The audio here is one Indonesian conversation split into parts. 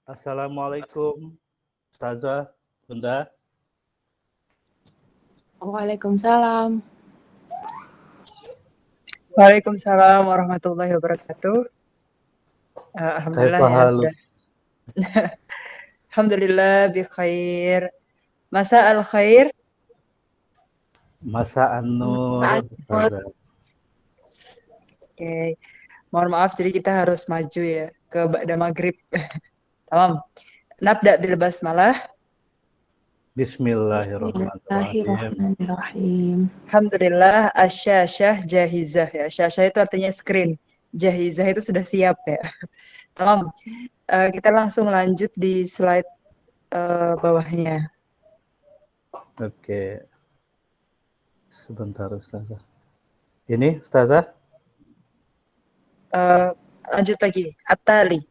Assalamualaikum, Ustazah, Bunda. Waalaikumsalam. Waalaikumsalam warahmatullahi wabarakatuh. Alhamdulillah Kaifa ya haluk? sudah. Alhamdulillah bi khair. Masa al khair. Masa'an nur, Ustazah. Oke. Mohon maaf jadi kita harus maju ya ke ba'da maghrib. Tamam. Nabda bil basmalah. Bismillahirrahmanirrahim. Bismillahirrahmanirrahim. Alhamdulillah asyashah jahizah ya. Asyashah itu artinya screen. Jahizah itu sudah siap ya. Tamam. Kita langsung lanjut di slide bawahnya. Oke. Sebentar, Ustazah. Ini, Ustazah? Lanjut lagi. Atali.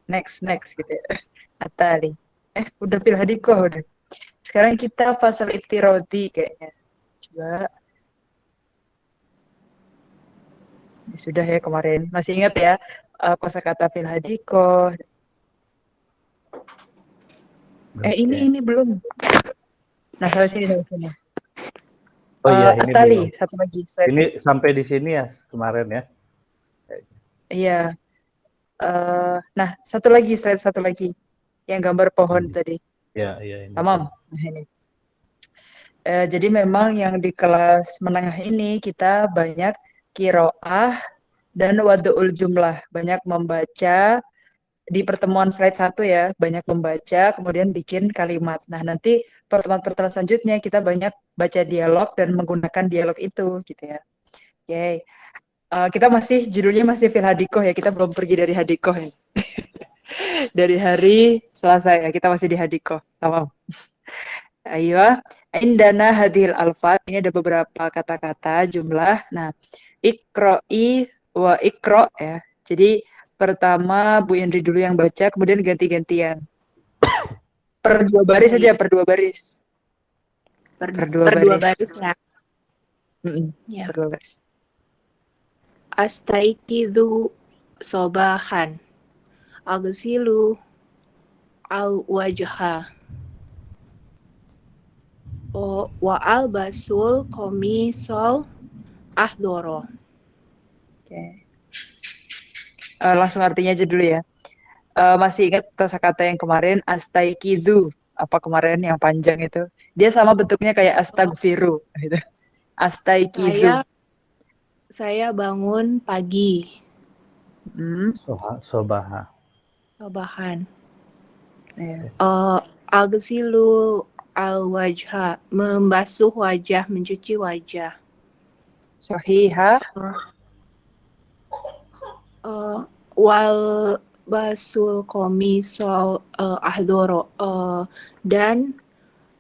Next gitu ya. Atali. Udah fil hadikoh udah. Sekarang kita fasal iftirodi kayaknya. Coba. Ya, sudah ya kemarin. Masih ingat ya kosakata fil hadikoh. Ini belum. Nah, sampai sini. Oh iya, ini Atali, belum. satu lagi. Ini sampai di sini ya kemarin ya. Iya. Nah, satu lagi. Yang gambar pohon tadi. Ya, ini. Tamam. Nah, ini. Jadi memang yang di kelas menengah ini kita banyak qiraah dan wadu'ul jumlah. Banyak membaca di pertemuan slide 1 ya. Banyak membaca, kemudian bikin kalimat. Nah, nanti pertemuan-pertemuan selanjutnya kita banyak baca dialog dan menggunakan dialog itu gitu ya. Oke. Kita judulnya masih fil hadikoh ya. Kita belum pergi dari hadikoh ya. Dari hari Selasa ya, kita masih di hadikoh. Tamam. Ayo, indana hadhil alfat. Ini ada beberapa kata-kata jumlah. Nah, ikro'i wa ikro ya. Jadi pertama Bu Indri dulu yang baca, kemudian ganti-gantian. Per dua baris saja, per dua baris. Per dua baris ya. Ya. Per dua baris. Astaikidu sobahan. Agsilu al-wajha. Wa albasul komisol ahdoro. Oke. Langsung artinya aja dulu ya. Masih ingat kosakata yang kemarin astaikidu, apa kemarin yang panjang itu? Dia sama bentuknya kayak astagfiru gitu. Astaikidu. Saya bangun pagi. Sobahan. Agsilu al-wajha, membasuh wajah, mencuci wajah. Sahihah. Wal basul komisol ahdoro, dan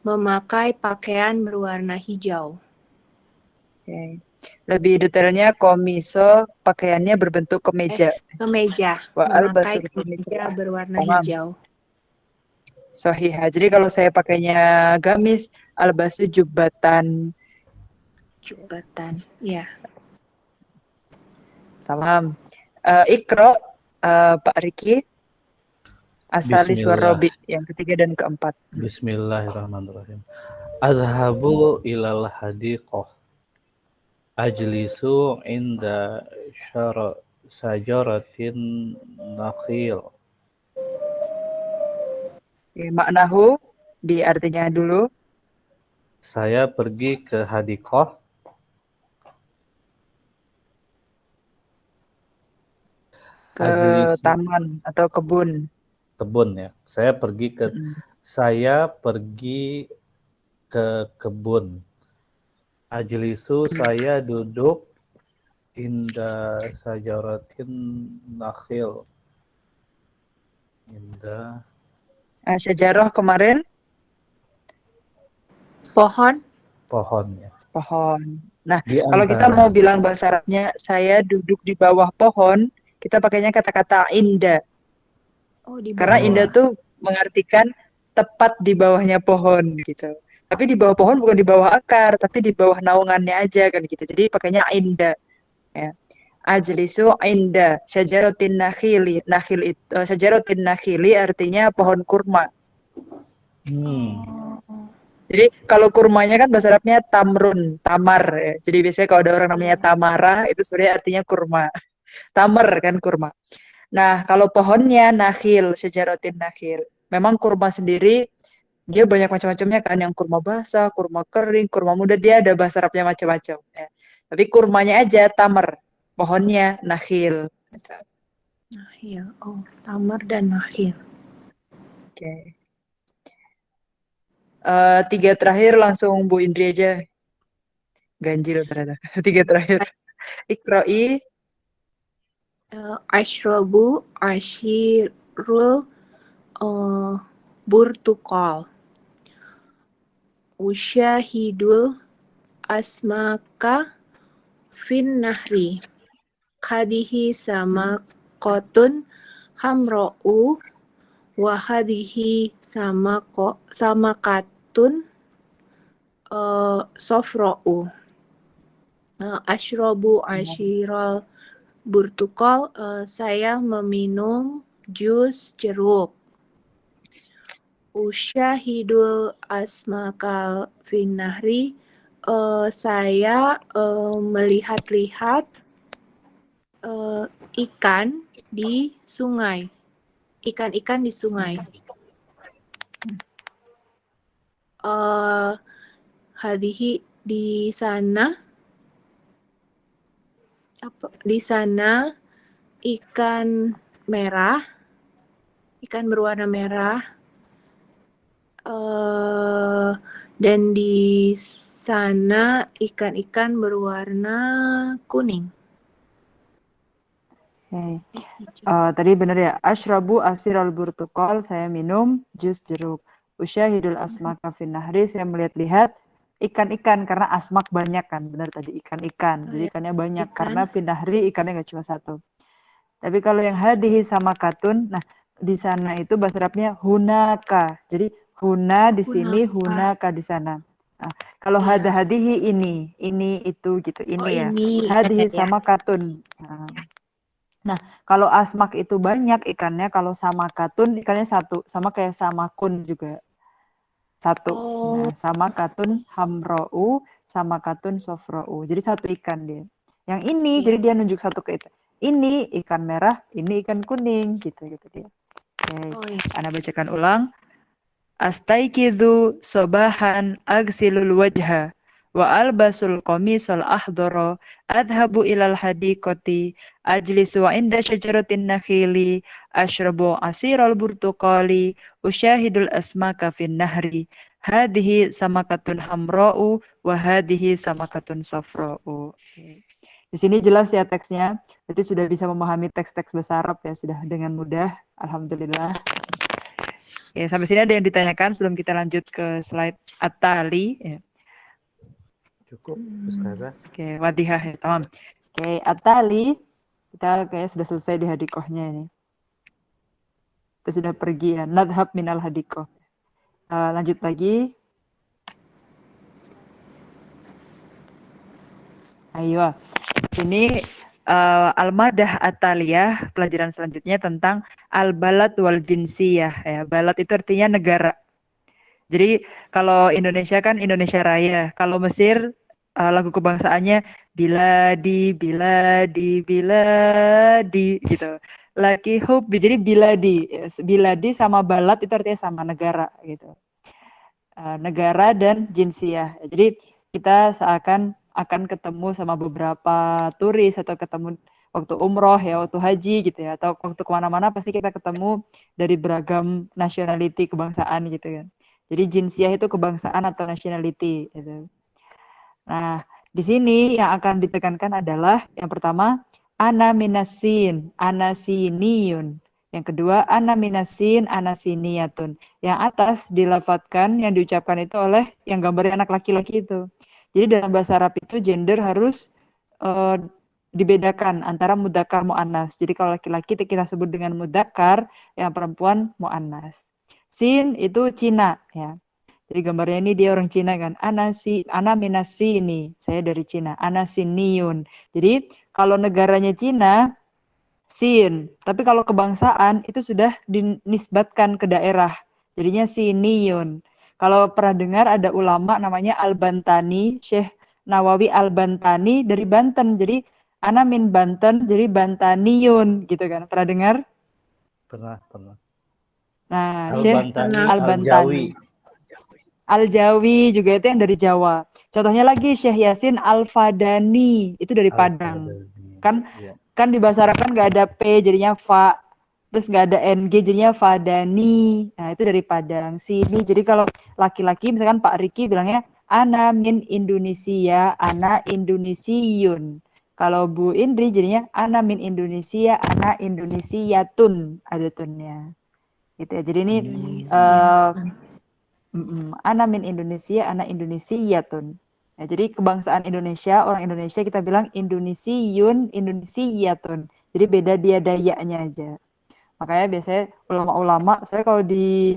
memakai pakaian berwarna hijau. Okay. Lebih detailnya komiso pakaiannya berbentuk kemeja. Memakai kemeja berwarna hijau. Sahihah. Jadi kalau saya pakainya gamis, albasu jubatan, ya. Tamam. Ikro, Pak Riki. Asali Suarabi yang ketiga dan keempat. Bismillahirrahmanirrahim. Azhabu ilal hadiqah. Ajlisu inda sajaratin nakhil. Maknahu di artinya dulu. Saya pergi ke hadiqah. Ke taman atau kebun. Kebun ya. Saya pergi ke kebun. Ajlisu, saya duduk inda sajaratin nakhil. Syajarah kemarin? Pohon ya. Pohon. Nah, kalau kita mau bilang bahasa Arabnya, saya duduk di bawah pohon, kita pakainya kata-kata inda. Karena inda tuh mengartikan tepat di bawahnya pohon gitu. Tapi di bawah pohon bukan di bawah akar, tapi di bawah naungannya aja kan gitu. Jadi pakainya inda. Ya. Ajlisu inda syajaratin nakhili. Syajaratin nakhili artinya pohon kurma. Jadi kalau kurmanya kan bahasa Arabnya tamrun, tamar ya. Jadi biasanya kalau ada orang namanya Tamara itu sebenarnya artinya kurma. Tamar kan kurma. Nah, kalau pohonnya nakhil, syajaratin nakhil. Memang kurma sendiri dia banyak macam-macamnya kan, yang kurma basah, kurma kering, kurma muda, dia ada bahasa Arabnya macam-macam ya. Tapi kurmanya aja tamar, pohonnya nakhil. Nakhil. Oh, tamar dan nakhil. Oke. Tiga terakhir langsung Bu Indri aja. Ganjil ternyata. Tiga terakhir. Iqra'i. Ashrabu ashirul burtukal. Usyahidul asmaka fin nahri. Hadihi sama kotun hamro'u wa hadihi sama katun sofro'u. Ashrobu ashiral burtukal, saya meminum jus jeruk. Usyahidul asmakal finnahri, saya melihat-lihat ikan di sungai. Ikan-ikan di sungai. Hadihi di sana. Di sana ikan merah, ikan berwarna merah, dan di sana ikan-ikan berwarna kuning. Okay. Tadi benar ya, ashrabu asiral burtukal, saya minum jus jeruk. Usyahidul asmaka fin nahri, saya melihat-lihat ikan-ikan, karena asmak banyak kan, benar tadi ikan-ikan. Jadi ikannya banyak, karena fin nahri ikannya nggak cuma satu. Tapi kalau yang hadihi sama katun, nah di sana itu bahasa Arabnya hunaka. Jadi huna di sini, hunaka di sana. Nah, kalau hadihi ini itu gitu, ini ya. Hadihi sama katun. Nah, kalau asmak itu banyak ikannya, kalau sama katun ikannya satu, sama kayak sama kun juga satu. Nah, sama katun hamro'u, sama katun sofro'u. Jadi satu ikan dia. Yang ini, jadi dia nunjuk satu ke itu. Ini ikan merah, ini ikan kuning, gitu dia. Oke, Ana bacakan ulang. Astaikidu sobahan agsilul wajha wa albasul qamisal ahdara adhabu ilal hadiqati ajlisu inda syajaratin nakhili ashrabu asiral burtuqali usyahidul asmaka fin nahri hadhihi samakatun hamra'u wa hadhihi samakatun safra'u. Di sini jelas ya teksnya, jadi sudah bisa memahami teks-teks bahasa Arab ya, sudah dengan mudah, alhamdulillah. Ya, sampai sini ada yang ditanyakan sebelum kita lanjut ke slide At-Tali ya. Cukup, Ustazah. Oke, wadihah ya, tamam. Oke, At-Tali kita kayak sudah selesai di hadikohnya ini. Kita sudah pergi ya, nadhab minal hadikoh. Lanjut lagi. Ayo, ini Al-Madah At-Taliyah, pelajaran selanjutnya tentang Al-Balad wal Jinsiyah. Ya, balad itu artinya negara. Jadi kalau Indonesia kan Indonesia Raya. Kalau Mesir lagu kebangsaannya Biladi, Biladi, Biladi gitu. Laki hub, jadi Biladi. Biladi sama balad itu artinya sama negara gitu. Negara dan jinsiyah. Jadi kita akan ketemu sama beberapa turis atau ketemu waktu umroh ya, waktu haji gitu ya, atau waktu kemana-mana pasti kita ketemu dari beragam nationality kebangsaan gitu kan. Jadi jinsiyah itu kebangsaan atau nationality gitu. Nah, di sini yang akan ditekankan adalah yang pertama ana minasin, anasiniyun. Yang kedua ana minasin, anasiniyatun. Yang atas dilafatkan, yang diucapkan itu oleh yang gambarnya anak laki-laki itu. Jadi dalam bahasa Arab itu gender harus dibedakan antara mudzakkar muannas. Jadi kalau laki-laki kita sebut dengan mudzakkar, yang perempuan muannas. Sin itu Cina ya. Jadi gambarnya ini dia orang Cina kan. Ana minasini, saya dari Cina. Ana siniyun. Jadi Kalau negaranya Cina, Sin. Tapi kalau kebangsaan itu sudah dinisbatkan ke daerah. Jadinya Siniyun. Kalau pernah dengar ada ulama namanya Al-Bantani, Syekh Nawawi Al-Bantani dari Banten. Jadi ana min Banten, jadi Bantaniyun gitu kan. Pernah dengar? Pernah. Nah, Syekh Al-Bantani, Al-Bantani. Al-Jawi juga itu yang dari Jawa. Contohnya lagi Syekh Yasin Al-Fadani, itu dari Padang. Al-Fadani. Kan Ya. kan di bahasa Arab kan nggak ada P jadinya Fa, terus nggak ada NG jadinya Fadani. Nah itu dari Padang sini. Jadi kalau laki-laki misalkan Pak Riki bilangnya ana min Indonesia, ana Indonesiun. Kalau Bu Indri jadinya ana min Indonesia, ana Indonesiatun, ada tunnya. Gitu ya. Jadi ini ana min Indonesia, ana Indonesiatun. Ya, jadi kebangsaan Indonesia, orang Indonesia kita bilang Indonesiun, Indonesiatun. Jadi beda dia dayanya aja. Makanya biasanya ulama-ulama, saya kalau di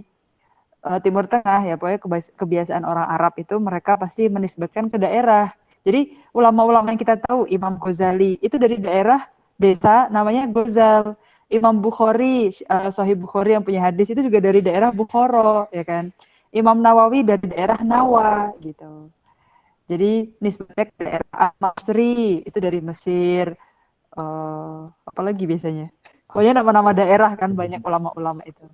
Timur Tengah ya, pokoknya kebiasaan orang Arab itu mereka pasti menisbatkan ke daerah. Jadi ulama-ulama yang kita tahu, Imam Ghazali, itu dari daerah desa namanya Ghazal. Imam Bukhari, Sahih Bukhari yang punya hadis itu juga dari daerah Bukhara, ya kan. Imam Nawawi dari daerah Nawa, gitu. Jadi nisbatnya ke daerah Al-Masri itu dari Mesir. Apalagi biasanya. Pokoknya nama-nama daerah kan banyak ulama-ulama itu.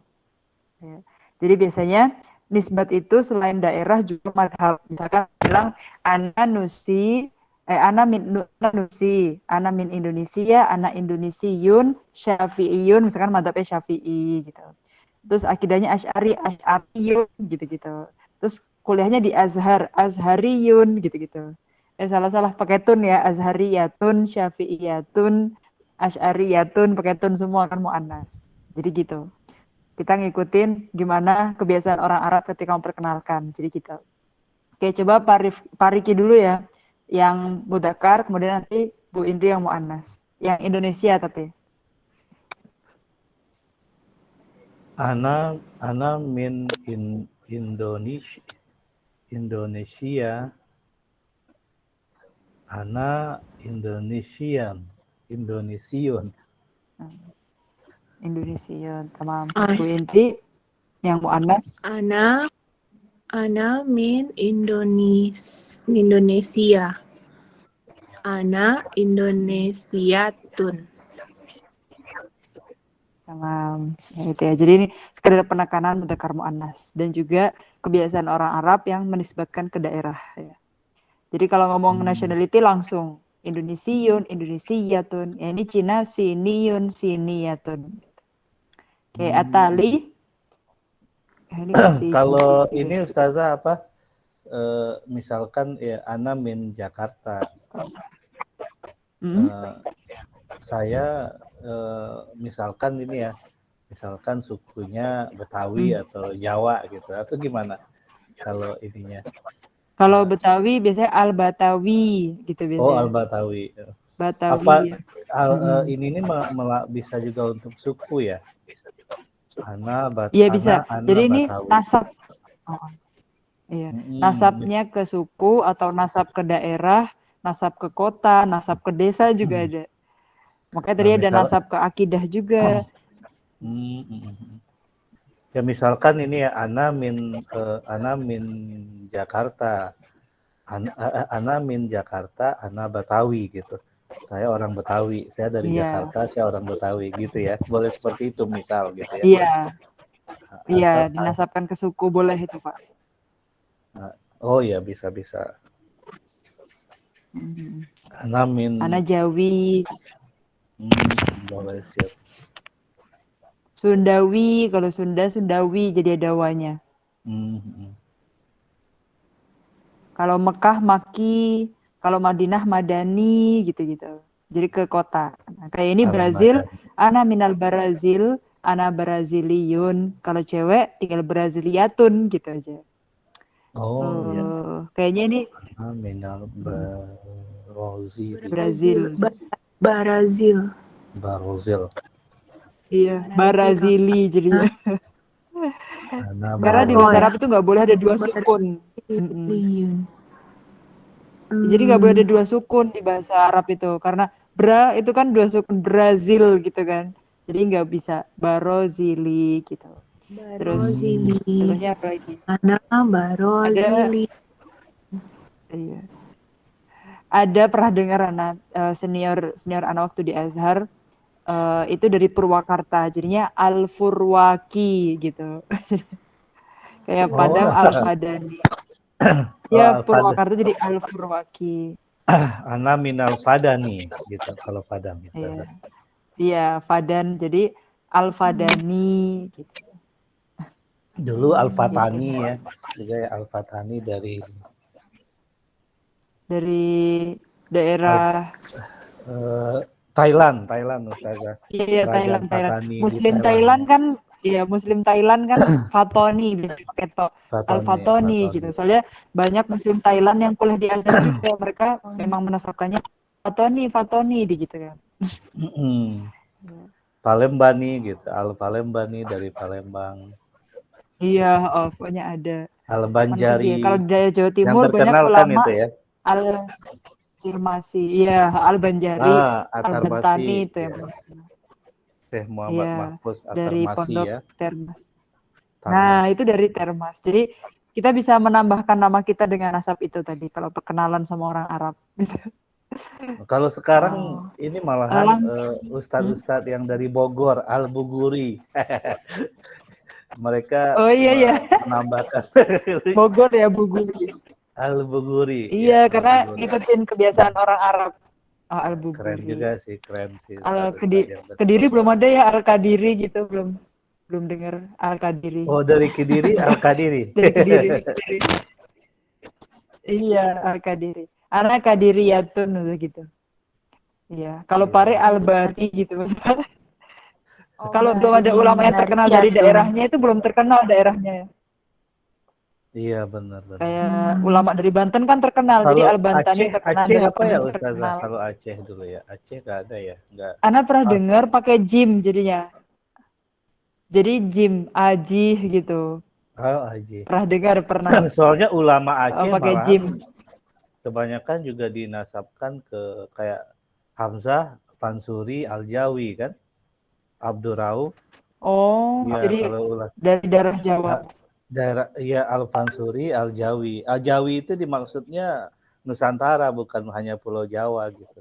Ya. Jadi biasanya nisbat itu selain daerah juga madhab. Misalkan bilang ana min Indonesia, ana Indonesiun, Syafi'iyun, misalkan madhabnya Syafi'i gitu. Terus akidahnya Asy'ariyun gitu-gitu. Terus kuliahnya di Azhar, Azhariyun gitu-gitu. Salah-salah pakai tun ya, Azhariyatun, Syafi'iyatun, Asy'ariyatun, pakai tun semua kan mu'annas. Jadi gitu. Kita ngikutin gimana kebiasaan orang Arab ketika memperkenalkan. Jadi gitu. Oke, coba Pak Riki dulu ya. Yang mudzakkar, kemudian nanti Bu Indri yang mu'annas. Yang Indonesia tapi. Ana min Indonesia. Ana Indonesian. Indonesia, tamam. Bu Indri yang mu'annas. Ana min Indonesia. Ana Indonesiatun. Tamam. Gitu ya. Jadi ini sekedar penekanan mudzakkar mu'annas dan juga kebiasaan orang Arab yang menisbatkan ke daerah ya. Jadi kalau ngomong nationality langsung Indonesiun, Indonesiatun. Ya, ini Cina Siniyun, Siniyatun. Oke, Atali. Kalau ini Ustazah apa? Misalkan ya ana min Jakarta. Saya misalkan ini ya, misalkan sukunya Betawi atau Jawa gitu, atau gimana? Kalau ininya? Kalau Betawi biasanya Al-Batawi gitu biasanya. Oh, Al-Batawi. Batawi. Apa ini bisa juga untuk suku ya? Iya bisa. Jadi ini Batawi. nasab. Oh. Iya. Nasabnya ke suku atau nasab ke daerah, nasab ke kota, nasab ke desa juga ada. Makanya tadi ada nasab ke akidah juga. Ya misalkan ini ya ana min Jakarta. Ana min Jakarta, ana Betawi gitu. Saya orang Betawi, saya dari Jakarta, saya orang Betawi gitu ya. Boleh seperti itu misal gitu ya. Iya. Iya, dinasabkan ke suku boleh itu, Pak. Oh iya, bisa. Ana Jawi. Boleh, siap. Sundawi, kalau Sunda, Sundawi jadi ada wanya. Kalau Mekah, Maki. Kalau Madinah, Madani, gitu-gitu. Jadi ke kota. Nah, kayak ini Brazil, ana minal Brazil, ana Braziliun. Kalau cewek, tinggal Braziliatun, gitu aja. Oh, iya. Kayaknya ini minal Brazil. Iya, Barazili jadinya. Karena di bahasa Arab itu nggak boleh ada dua sukun. Jadi nggak boleh ada dua sukun di bahasa Arab itu. Karena Bra itu kan dua sukun Brazil gitu kan. Jadi nggak bisa Barozili gitu. Terus Barozili. contohnya apa lagi? Ana Ada Barozili. iya. Ada pernah dengar anak senior anak waktu di Azhar itu dari Purwakarta, jadinya Al-Furwaki gitu. Kayak Oh, Padang Al-Fadani. Ya pada Purwakarta jadi Al-Furwaki. ana minal fadani gitu kalau Padang Iya, Ustazah. iya Fadan jadi Al-Fadani gitu. Dulu Gitu. Al-Fatani ya, juga ya Al-Fatani Dari Al- daerah Thailand Ustazah. iya iya, Kerajaan Thailand Thailand. Patani di Muslim Thailand Thailand ya. kan iya Muslim Thailand kan Fatoni bisa pakai to. Fatani ya, Al-Fatoni gitu. Fatani. Soalnya banyak Muslim Thailand yang kuliah di Azhar juga mereka memang menasabkannya Fatoni Fatoni di gitu kan. Mm-mm. Palembani gitu, Al-Palembani dari Palembang. Iya, oh, pokoknya ada. Mana lagi ya? Al-Banjari. Kalau di daerah Jawa Yang Timur banyak terkenal kan ulama itu ya. Al-Firmasi. Iya, Al-Banjari, At-Tarbasi Al-Bantani itu yang ya. paling. Syekh Muhammad Iya, Mahfuz dari At-Tarbasi Pondok ya. Termas. Nah, Tarmas. itu dari Termas. Jadi kita bisa menambahkan nama kita dengan nasab itu tadi kalau perkenalan sama orang Arab. Kalau sekarang Oh, ini malahan lang hmm? ustadz-ustadz yang dari Bogor, Al-Buguri. Mereka Oh iya ya, menambahkan Bogor ya Bu Guri. Al-Buguri Iya, ya, karena Al-Buguri. ngikutin kebiasaan orang Arab. Oh, Keren Al-Buguri. juga sih, keren sih ustadz-ustadz yang dari Kediri Bogor. belum ada ya Al-Kadiri gitu, belum belum dengar Al-Kadiri. Oh, dari Kediri, Al-Kadiri. Dari Kediri. Iya, Al-Kadiri. Anak Kadiriyatun gitu. Iya, kalau Iya, Pare iya. Kadiri. Al-Bari gitu. Oh, Kalau belum ada ulama yang terkenal dari Bariyatun. daerahnya itu belum terkenal daerahnya. Iya, benar-benar. Kayak ulama dari Banten kan terkenal, jadi Kalau Al-Bantani Aceh, terkenal, Aceh dari apa ya Padang Ustazah? terkenal. Kalau Aceh dulu ya, Aceh nggak ada ya, nggak. Ana pernah Ah, dengar pakai jim jadinya. Jadi jim, aji gitu. oh, Aceh. Pernah dengar, pernah. Soalnya ulama Aceh Pakai malahan jim. kebanyakan juga dinasabkan ke kayak Hamzah, Fansuri, Al-Jawi kan, Abdurrauf. Oh, Ya jadi kalau ulah dari daerah Jawa. daerah ya Al-Fansuri, Al-Jawi. Al-Jawi itu dimaksudnya Nusantara bukan hanya Pulau Jawa gitu.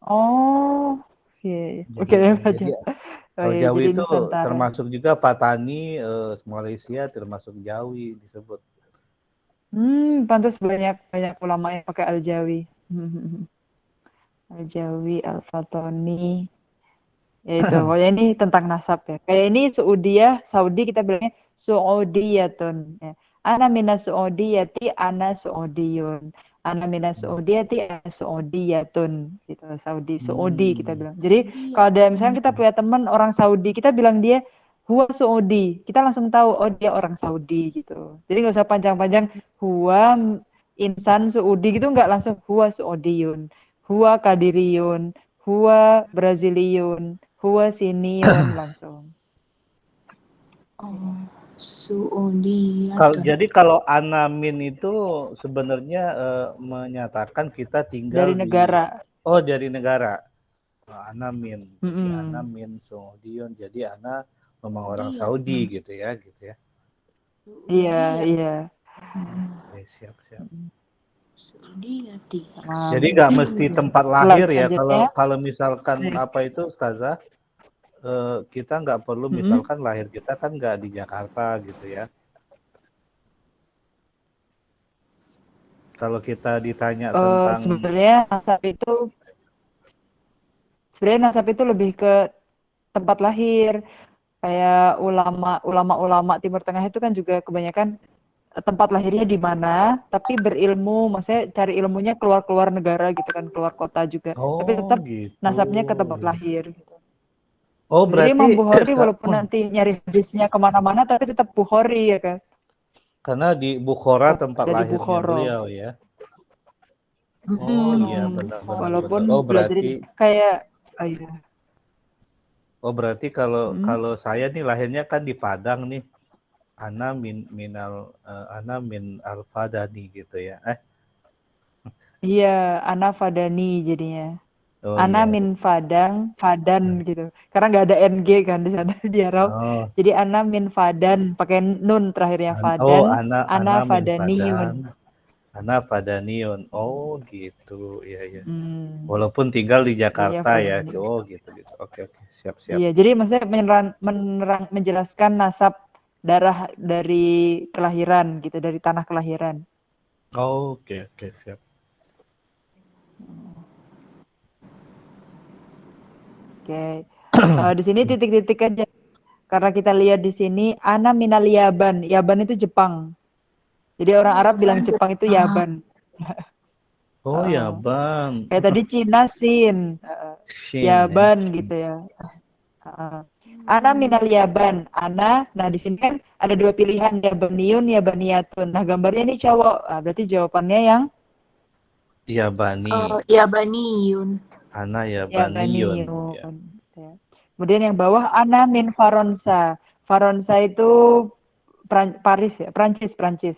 Oh, iya, iya. Oke, Jadi baca. Oh iya, Al-Jawi jadi itu Nusantara. termasuk juga Patani, Malaysia termasuk Jawi disebut. Pantas banyak banyak ulama yang pakai Al-Jawi. Al-Jawi, Al-Fatoni. Ya itu, pokoknya ini tentang nasab ya. Kayak ini Saudi kita bilangnya Saudiyatun. Ya. Ana minas Saudiyati, ana Saudiyun. Ana minas Saudiyati, ana Saudiyatun. Gitu, Saudi kita Hmm. bilang. Jadi kalau ada misalnya kita punya teman orang Saudi, kita bilang dia Huwa Saudi. Kita langsung tahu, oh dia orang Saudi gitu. Jadi nggak usah panjang-panjang Huwa insan Saudi gitu, nggak langsung Huwa Saudiyun. Huwa Kadiriyun. Huwa Braziliun. Huwa siniun langsung. Oh, Suudiyatun. Jadi kalau anamin itu sebenarnya menyatakan kita tinggal Dari negara. dari negara. Anamin, jadi Mm-mm. anamin Saudion, jadi ana memang orang Suudiyatun. Saudi gitu ya. Iya, Suudiyat. iya. Oke, siap. Suudiyati. Jadi nggak mesti tempat lahir Slide ya. selanjutnya. Kalau misalkan apa itu Ustazah, kita nggak perlu Mm-mm. misalkan lahir kita kan nggak di Jakarta gitu ya. Kalau kita ditanya tentang Sebenarnya nasab itu lebih ke tempat lahir. Kayak ulama-ulama Timur Tengah itu kan juga kebanyakan tempat lahirnya di mana, tapi berilmu, maksudnya cari ilmunya keluar negara gitu kan, keluar kota juga. Tapi oh tetap gitu. nasabnya ke tempat lahir. Gitu. Oh Jadi berarti Imam Bukhari walaupun nanti nyari hadisnya kemana-mana, tapi tetap Bukhari ya kan. karena di Bukhara tempat Dari lahirnya Bukhara. beliau ya. Oh iya benar. Walaupun Oh belajarin berarti kayak, oh iya. kalau Mm. saya nih lahirnya kan di Padang nih. Ana min al-Fadani gitu ya. Iya, Ana Fadani jadinya. Oh Ana iya. min Fadan gitu. Karena nggak ada NG kan di sana di Arab. Oh, Jadi ana min Fadan pakai nun terakhirnya oh Fadan, ana ana min Padan, Fadaniyun. ana Padaniun. Oh gitu, iya iya. Hmm, Walaupun tinggal di jadinya Jakarta ya. Fadaniyun. Oh gitu gitu. Oke oke, siap siap. Iya, jadi maksudnya menjelaskan nasab darah dari kelahiran gitu, dari tanah kelahiran. Oh, oke oke, siap. Oke. Di sini titik-titik aja. Karena kita lihat di sini ana minal Yaban. Yaban itu Jepang. Jadi orang Oh, Arab ya bilang kan Jepang itu Jepang. Yaban. Oh ya Heeh. bang, Kayak tadi Cina Sin. Shin ya. Yaban gitu ya. Heeh. Ana minal Yaban. Ana, nah di sini kan ada dua pilihan, Yabaniyun, Yabaniyatun. Nah gambarnya ini cowok. Nah, berarti jawabannya yang Iya Bani, Ya Baniyun. ana ya Baniyun. Ya. Yabaniyun. Ya. Kemudian yang bawah Ana min Faronsa. Faronsa itu Paris ya, Prancis, Prancis.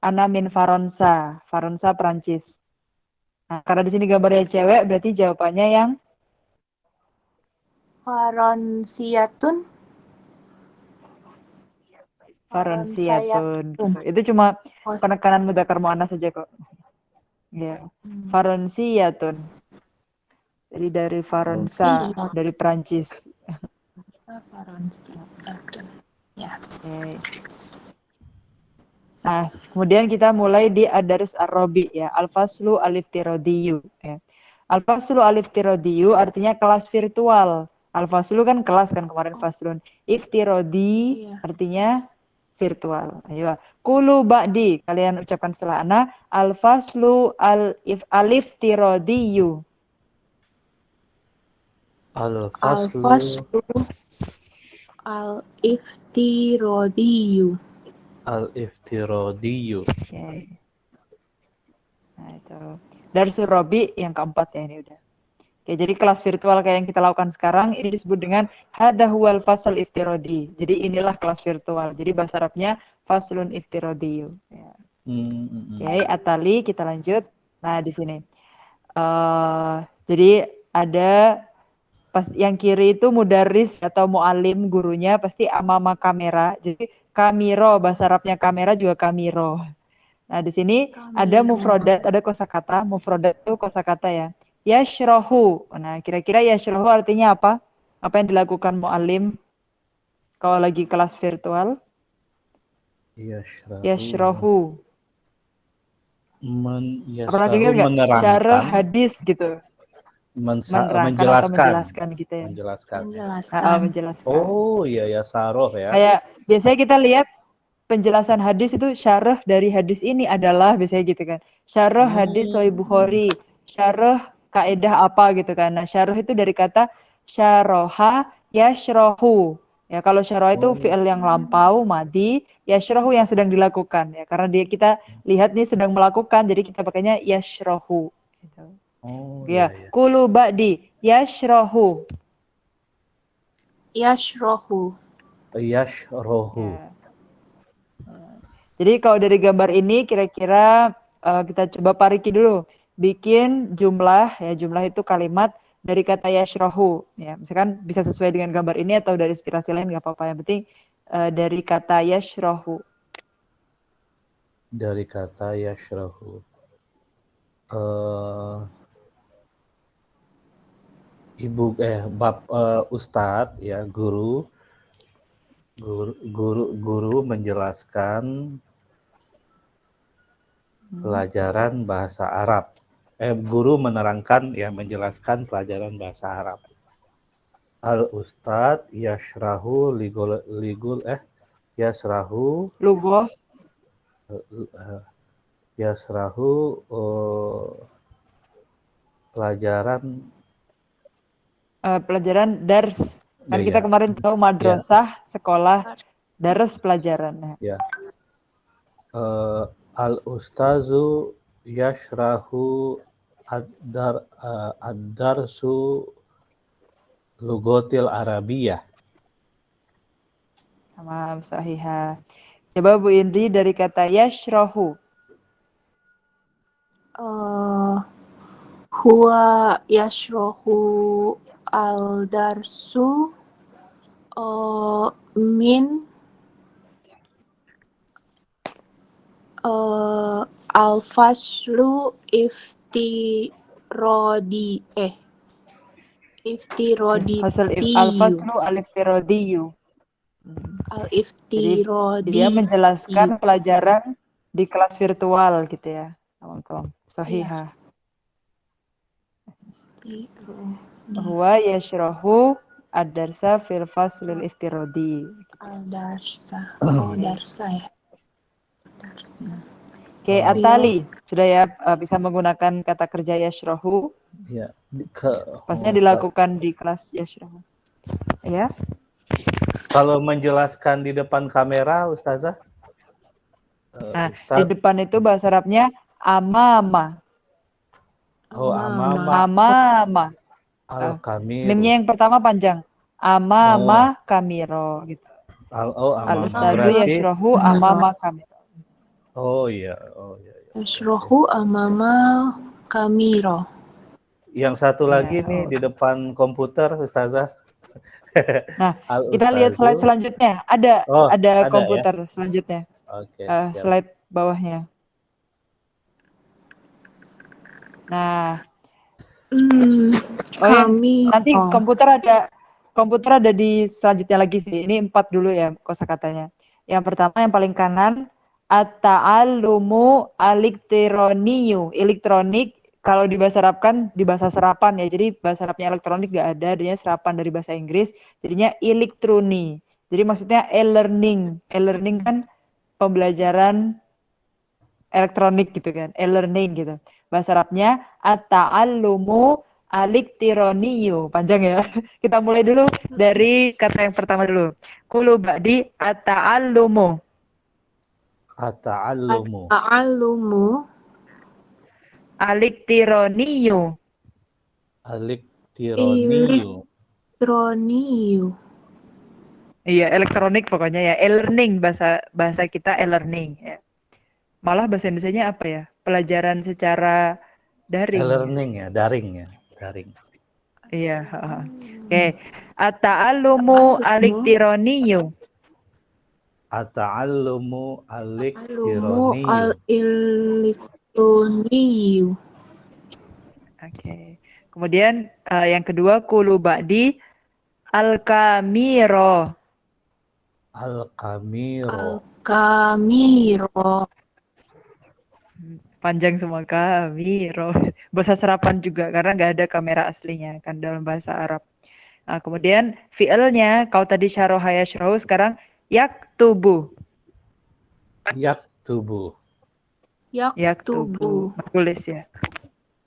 Ana min Faronsa, Faronsa Prancis. Nah, karena di sini gambarnya cewek, berarti jawabannya yang Faronsiatun. Faronsiatun Faronsayatun. gitu. Itu cuma Oh, penekanan mudzakkar muannats saja kok. Ya. Faronsiatun. Jadi dari Faronsa, Faronsiat. dari Prancis. Faronsiatun. Ya. Oke. Nah, kemudian kita mulai di Ad-Daris Ar-Rabi ya, Al-Faslu Al-Iftiradiyu ya. Al-Faslu Al-Iftiradiyu artinya kelas virtual. Al-Faslu kan kelas kan kemarin faslun. Iftiradi Iya. artinya virtual. Ayo. Kulu ba'di, kalian ucapkan setelah ana Al-Faslu Al-Iftiradiyu. Al-faslu Al-Faslu Al-Iftiradiyu. al-iftiradiyu. Oke. Nah, itu. Darsul Rabi yang keempat ya ini udah. Oke, jadi kelas virtual kayak yang kita lakukan sekarang ini disebut dengan hada huwal fasal iftiradi. Jadi inilah kelas virtual. Jadi bahasa Arabnya faslun iftiradi. Ya. Oke, Atali kita lanjut. Nah, di sini. Jadi ada pas yang kiri itu mudaris atau mualim gurunya pasti amama kamera. Jadi kamiro bahasa Arabnya kamera juga kamiro. Nah, di sini ada Kamiro. mufrodat, ada kosakata. Mufrodat itu kosakata ya. Yashrohu. Nah, kira-kira yashrohu artinya apa? Apa yang dilakukan mu'alim kalau lagi kelas virtual? Yashrohu. Pernah dengar nggak? Syarah Menerangkan, hadis gitu. Menerangkan atau menjelaskan gitu ya. menjelaskan. Menjelaskan. Oh iya ya, saroh ya. Kayak biasanya kita lihat penjelasan hadis itu syarah dari hadis ini adalah biasanya gitu kan. Syarah hadis Sahih Bukhari, syarah kaidah apa gitu kan. Nah, syarah itu dari kata syaraha yashrahu. Ya, kalau syarah itu fi'il yang lampau, madi, yashrahu yang sedang dilakukan ya. Karena kita lihat nih sedang melakukan, jadi kita pakainya yashrahu gitu. Oh Ya, iya. kulu ba'di yashrahu. Yashrohu. Yashrohu. Ya. Jadi kalau dari gambar ini kira-kira kita coba pariki dulu. Bikin jumlah, ya jumlah itu kalimat dari kata yashrohu. Ya, misalkan bisa sesuai dengan gambar ini atau dari inspirasi lain nggak apa-apa. Yang penting dari kata yashrohu. Dari kata yashrohu. Ustadz ya, guru menjelaskan pelajaran bahasa Arab. Guru menerangkan ya, menjelaskan pelajaran bahasa Arab. Al Ustadz yashrahu yashrahu Lugoh. Yashrahu pelajaran dars. Kan kita kemarin tahu madrasah, sekolah, dars pelajaran. Ya. Al Ustazu yashrahu ad-darsu lugotil Arabiyah. Sama sahihah. Coba Bu Indri dari kata yashrahu. Huwa yashrohu al-darsu min al-faslu iftiroditiyu Al-faslu al-iftiradiyu. Jadi dia al-iftirodi menjelaskan pelajaran di kelas virtual gitu ya. Teman-teman. Sahihah. Huwa yashrahu ad-darsa fil faslil iftiradi. al-darsa. Darsa ya. Darsa. Oke, Atali sudah ya bisa menggunakan kata kerja yashrahu. Ya, Pasnya dilakukan di kelas yashrahu. Ya. kalau menjelaskan di depan kamera, Ustazah? Nah, di depan itu bahasa Arabnya amama. Oh, amama. Amama. Al-Kamiro. Mimnya yang pertama panjang. Amama kamiro gitu. Amama. Al-Ustadu Berarti, yashrahu amama kamiro. oh iya. Yashrohu amama kamiro. Yang satu lagi Ya. nih di depan komputer, Ustazah. Nah, kita lihat slide selanjutnya. Ada ada komputer selanjutnya. Oke, Slide bawahnya. Nah, nanti komputer ada di selanjutnya lagi sih. Ini 4 dulu ya kosakatanya. Yang pertama yang paling kanan at-ta'allumu al-elektroniyu. Elektronik kalau di bahasa Arab kan di bahasa serapan ya. Jadi bahasa Arabnya elektronik gak ada, adanya serapan dari bahasa Inggris. Jadinya elektroni. Jadi maksudnya e-learning. E-learning kan pembelajaran elektronik gitu kan. E-learning gitu. Bahasa Arabnya at-ta'allumu al-elektroniyu. Panjang ya. Kita mulai dulu dari kata yang pertama dulu. Qulu ba'di at-ta'allumu. At-ta'allumu. Al-elektroniyu. Al-elektroniyu. Iya, elektronik pokoknya ya. E-learning bahasa kita e-learning ya. Malah bahasa Indonesianya apa ya? Pelajaran secara daring. E-learning ya, daring. Iya, Oke. At-ta'allumu al-elektroniyu. At-ta'allumu al-elektroniyu. Oke. Kemudian yang kedua qulu ba'di al-kamiro. Al-kamiro. Panjang semua kamiro. Bahasa serapan juga karena nggak ada kamera aslinya kan dalam bahasa Arab. Nah, kemudian fi'ilnya kalau tadi syaraha yashrahu sekarang yaktubu. Yaktubu. Menulis ya.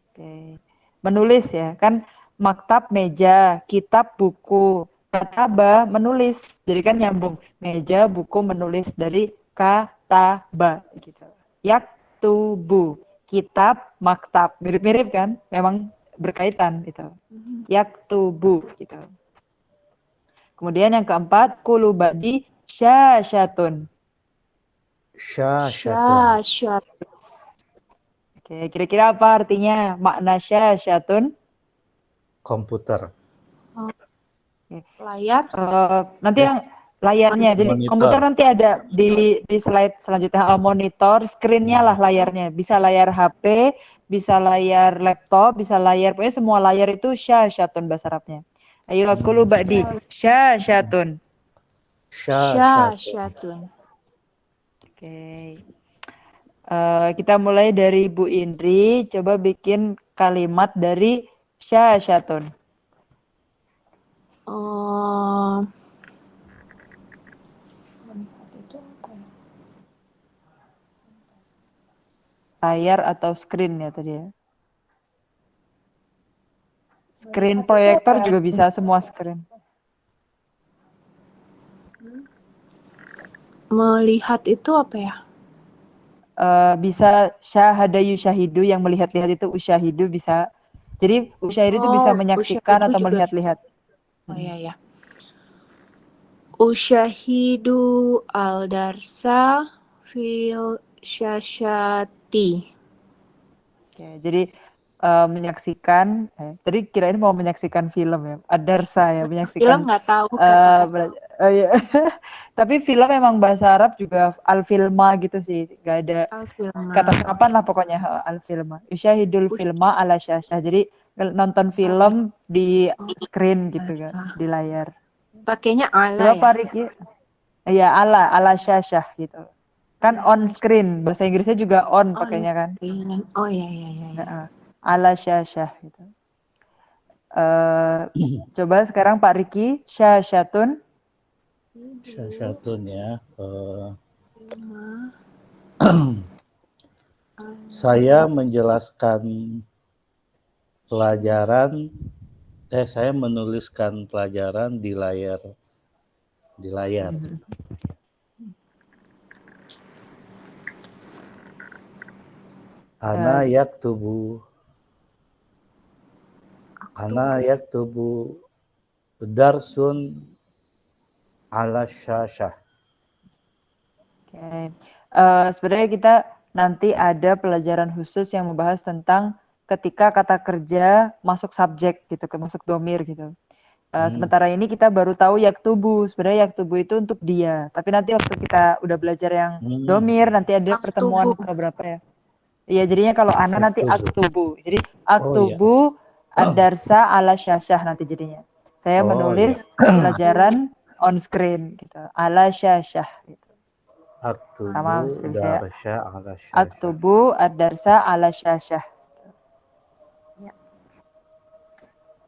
Oke. Menulis ya kan maktab meja, kitab buku, kataba menulis. Jadi kan nyambung meja, buku, menulis dari kataba gitu. Yaktubu, kitab, maktab. Mirip-mirip kan? Memang berkaitan gitu. Yaktubu gitu. Kemudian yang keempat qulu ba'di syasyatun. Oke, kira-kira apa artinya makna syasyatun? Komputer. Layar. Nanti yang layarnya. Jadi Monitor. komputer nanti ada di slide selanjutnya monitor, screen-nya lah layarnya. Bisa layar HP, bisa layar laptop, bisa layar pokoknya semua layar itu syasyatun bahasa Arabnya. Ayo qulu ba'di syasyatun. Syasyatun. Oke. Kita mulai dari Bu Indri, coba bikin kalimat dari syasyatun. Layar atau screen ya tadi ya. Screen proyektor juga bisa, semua screen. Melihat itu apa ya? Bisa syahada yusyahidu, yang melihat-lihat itu usyahidu bisa. Jadi usyahidu itu bisa menyaksikan atau melihat-lihat. Oh ya. Usyahidu al-darsa fil syasyati. Oke, jadi menyaksikan, tadi kirain mau menyaksikan film ya, Adarsa ya, Film menyaksikan nggak tahu kata-kata iya. Tapi film emang bahasa Arab juga al-filma gitu sih, gak ada film. kata kapan lah pokoknya al-filma. Yusyahidul filma ala syashah. Jadi nonton film di screen gitu kan, di layar. Pakainya ala Coba ya. Pak Riki, ya ala syashah gitu. Kan on screen, bahasa Inggrisnya juga on pakainya kan. Oh iya iya iya. Ala syashah gitu. Coba sekarang Pak Riki, syashatun. Syashatun ya. Lima. Saya menjelaskan pelajaran, saya menuliskan pelajaran di layar. Ana yaktubu darsun ala syashah. Oke. Sebenarnya kita nanti ada pelajaran khusus yang membahas tentang ketika kata kerja masuk subjek gitu, masuk domir gitu. Sementara ini kita baru tahu yaktubu. Sebenarnya yaktubu itu untuk dia. Tapi nanti waktu kita udah belajar yang domir, nanti ada pertemuan keberapa ya? Iya, jadinya kalau ana nanti aktubu. Jadi aktubu adarsa ala syashah nanti jadinya. Saya menulis pelajaran on screen gitu, ala syashah gitu. Aktubu adarsa ala syashah. Ya.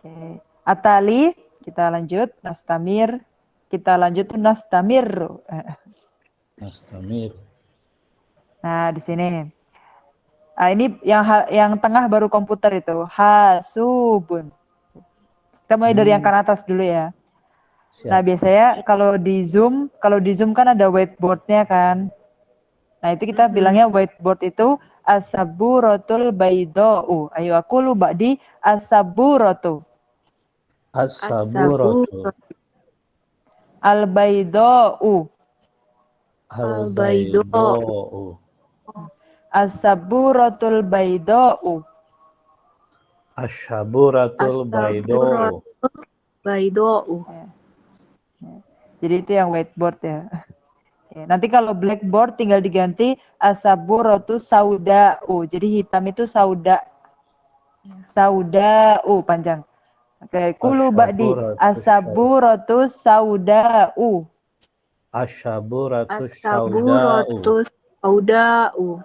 Oke. Atali, kita lanjut nastamir. Kita lanjut nastamir. Nastamir. Nah, di sini. Nah, ini yang tengah baru komputer itu. Hasubun. Kita mulai dari yang kan atas dulu ya. Siap. Nah, biasanya kalau di Zoom kan ada whiteboard-nya kan. Nah, itu kita bilangnya whiteboard itu as-saburatul baydau. Ayo aku lu ba'di as-saburatu. As-saburatu. Al-baydau. Al-baydau. As-saburatul baydau. Asy-syaburatul baydau. Jadi itu yang whiteboard ya. Nanti kalau blackboard tinggal diganti as-saburatu sauda'u. Jadi hitam itu sauda. Sauda'u panjang. Oke, kulu ba'di as-saburatu sauda'u. Asy-syaburatu sauda'u.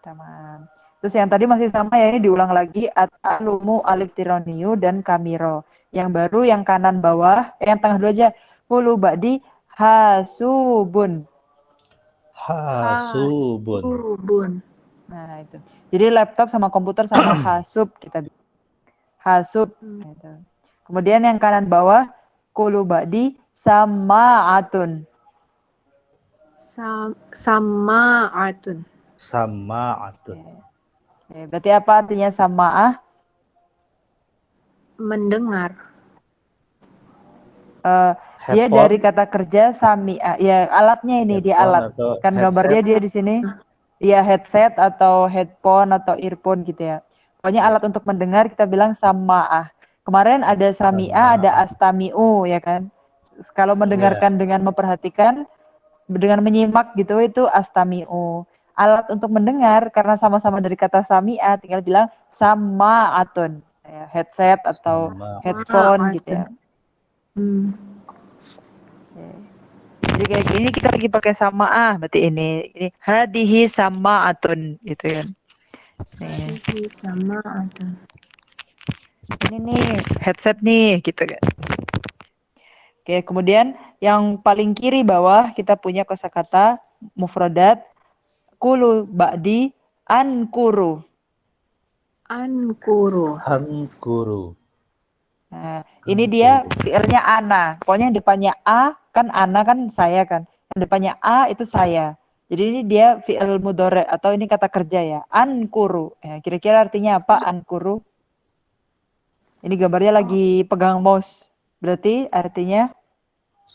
Tamam. Terus yang tadi masih sama ya, ini diulang lagi at-alumu aliftironiyu dan kamiro. Yang baru yang kanan bawah, yang tengah dulu aja. Kulu ba'di hasubun. Nah, itu. Jadi laptop sama komputer sama hasub kita. Hasub. Gitu. Kemudian yang kanan bawah kulu ba'di sama'atun. Sama'atun. Berarti apa artinya sama'ah? Mendengar. Dia dari kata kerja sami'ah. Ya, alatnya ini dia alat. Kan gambarnya dia di sini. Ya, headset atau headphone atau earphone gitu ya. Pokoknya alat untuk mendengar kita bilang sama'ah. Kemarin ada sami'ah, ada astami'u ya kan. Kalau mendengarkan dengan memperhatikan, dengan menyimak gitu itu astami'u. Alat untuk mendengar karena sama-sama dari kata sami'ah tinggal bilang sama'atun. Ya, headset atau headphone gitu ya. Jadi kayak gini kita lagi pakai sama'ah, berarti ini hadihi sama'atun gitu kan. Hadihi sama'atun. Ini nih headset nih gitu kan. Oke, kemudian yang paling kiri bawah kita punya kosakata mufradat kulu ba'di ankuru. Nah, ini dia fi'ilnya ana. Pokoknya yang depannya a kan ana kan saya kan. Yang depannya a itu saya. Jadi ini dia fi'il mudhari atau ini kata kerja ya. Ankuru. Ya, kira-kira artinya apa ankuru? Ini gambarnya lagi pegang mouse. Berarti artinya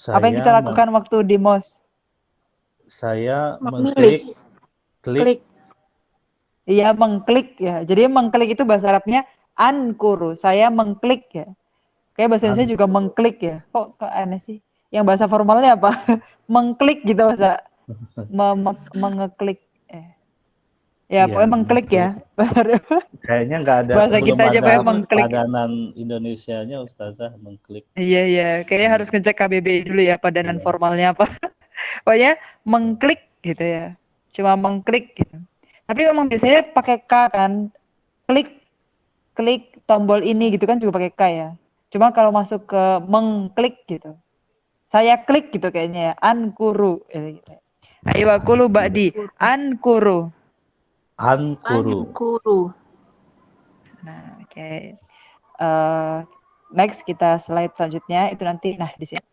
apa yang kita lakukan waktu di mouse? Saya mengklik Iya, mengklik ya. Jadi mengklik itu bahasa Arabnya ankuru. Saya mengklik ya. Kayak bahasa Indonesia juga mengklik ya. Kok aneh sih? Yang bahasa formalnya apa? Mengklik gitu bahasa mengeklik. Ya, Iya, pokoknya mengklik ya. kayaknya nggak ada, Bahasa belum kita aja ada pokoknya mengklik. padanan Indonesianya Ustazah mengklik. Iya, iya. Kayaknya harus ngecek KBBI dulu ya padanan Iya. formalnya apa. Pokoknya mengklik gitu ya. Cuma mengklik gitu. Tapi memang biasanya pakai K kan. Klik tombol ini gitu kan juga pakai K ya. Cuma kalau masuk ke mengklik gitu. Saya klik gitu kayaknya ya. Ankuru. Gitu. Ayo kulu ba'di. Ankuru. Ankuru. Ankuru. Nah, oke. Next kita slide selanjutnya itu nanti di sini.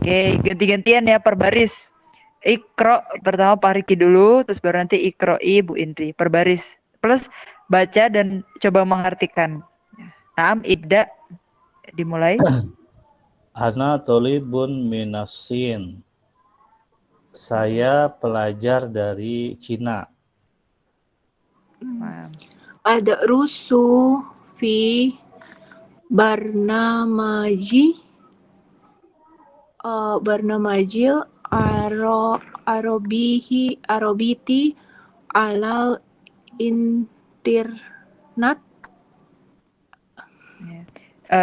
Oke, ganti-gantian ya per baris. Ikro pertama Pak Riki dulu, terus baru nanti ikroi Bu Indri per baris. Plus baca dan coba mengartikan. Naam, ibda dimulai. Ana tolibun minasin. Saya pelajar dari Cina. Ada rusu fi barnamaji barnamajil arobiti alal internet.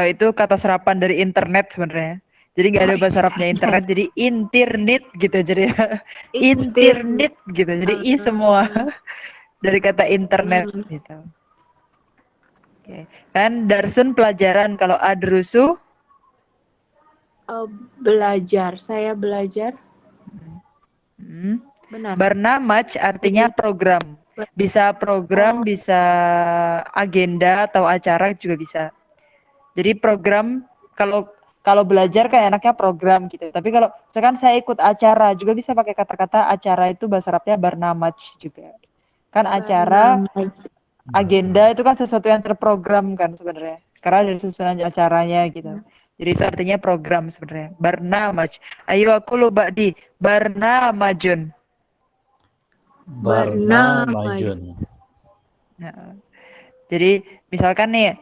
Itu kata serapan dari internet sebenarnya. Jadi nggak ada bahasa Arabnya internet, jadi internet gitu jadi internet gitu. Jadi i semua dari kata internet gitu. Oke. Kan darsun pelajaran, kalau adrusu Belajar, saya belajar. Benar. Barnamaj artinya program. Bisa program, bisa agenda atau acara juga bisa. Jadi program, kalau belajar kan enaknya program gitu. Tapi kalau misalkan saya ikut acara juga bisa pakai kata-kata acara, itu bahasa Arabnya barnamaj juga. Kan acara, agenda itu kan sesuatu yang terprogram kan sebenarnya. Karena dari susunan acaranya gitu. Jadi itu artinya program sebenarnya. Barnamaj. Ayo aku lu ba'di. Barnamajun. Barnamajun. Nah, jadi misalkan nih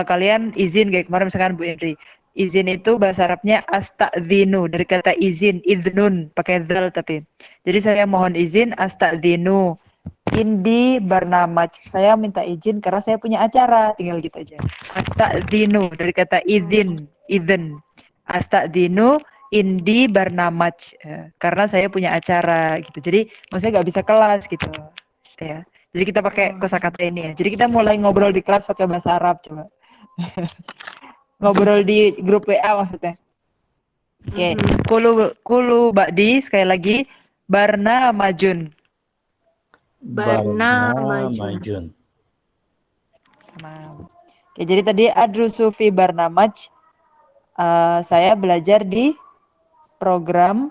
kalian izin kayak kemarin misalkan Bu Indri. Izin itu bahasa Arabnya astadzinu, dari kata izin, idnun, pakai dzal tapi. Jadi saya mohon izin astadzinu. Indi barnamaj, saya minta izin karena saya punya acara, tinggal gitu aja. Astadzinu dari kata izin, izin. Astadzinu indi barnamaj, karena saya punya acara gitu. Jadi maksudnya nggak bisa kelas gitu ya. Jadi kita pakai kosakata ini ya. Jadi kita mulai ngobrol di kelas pakai bahasa Arab coba. Ngobrol di grup WA maksudnya. Oke, kulu ba'di sekali lagi barnamajun. Barnamajun. Oke, jadi tadi adrusu fi barnamaj, saya belajar di program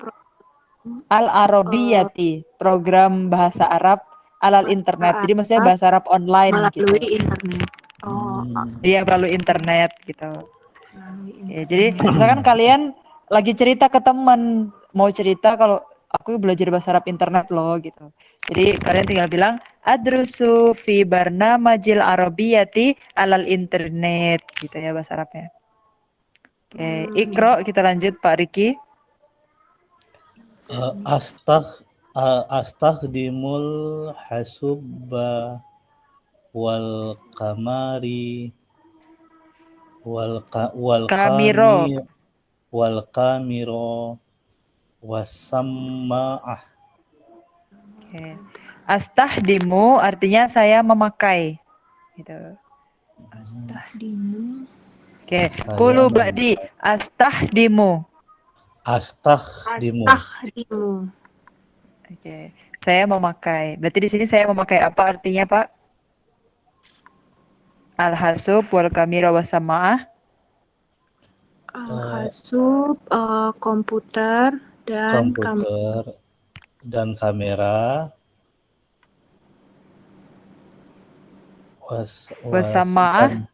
al-arabiyati, program bahasa Arab alal internet. Jadi maksudnya bahasa Arab online melalui gitu. internet. Iya, melalui internet gitu. Ya, jadi misalkan kalian lagi cerita ke teman, mau cerita kalau aku belajar bahasa Arab internet loh gitu. Jadi kalian tinggal bilang adrusu fi barnamajil arabiyati alal internet gitu ya bahasa Arabnya. Oke, Ikro kita lanjut Pak Riki. Astakhdimul hasubba wal kamari wal kamiro wasama'ah. Oke. Astahdimu artinya saya memakai gitu. Astahdimu. Oke, kulu ba'di astahdimu. Astahdimu. Oke, saya memakai. Berarti di sini saya memakai apa artinya, Pak? Al-hasub wal kamera wasama'ah. Al-hasub komputer dan kamera. Wasama'ah.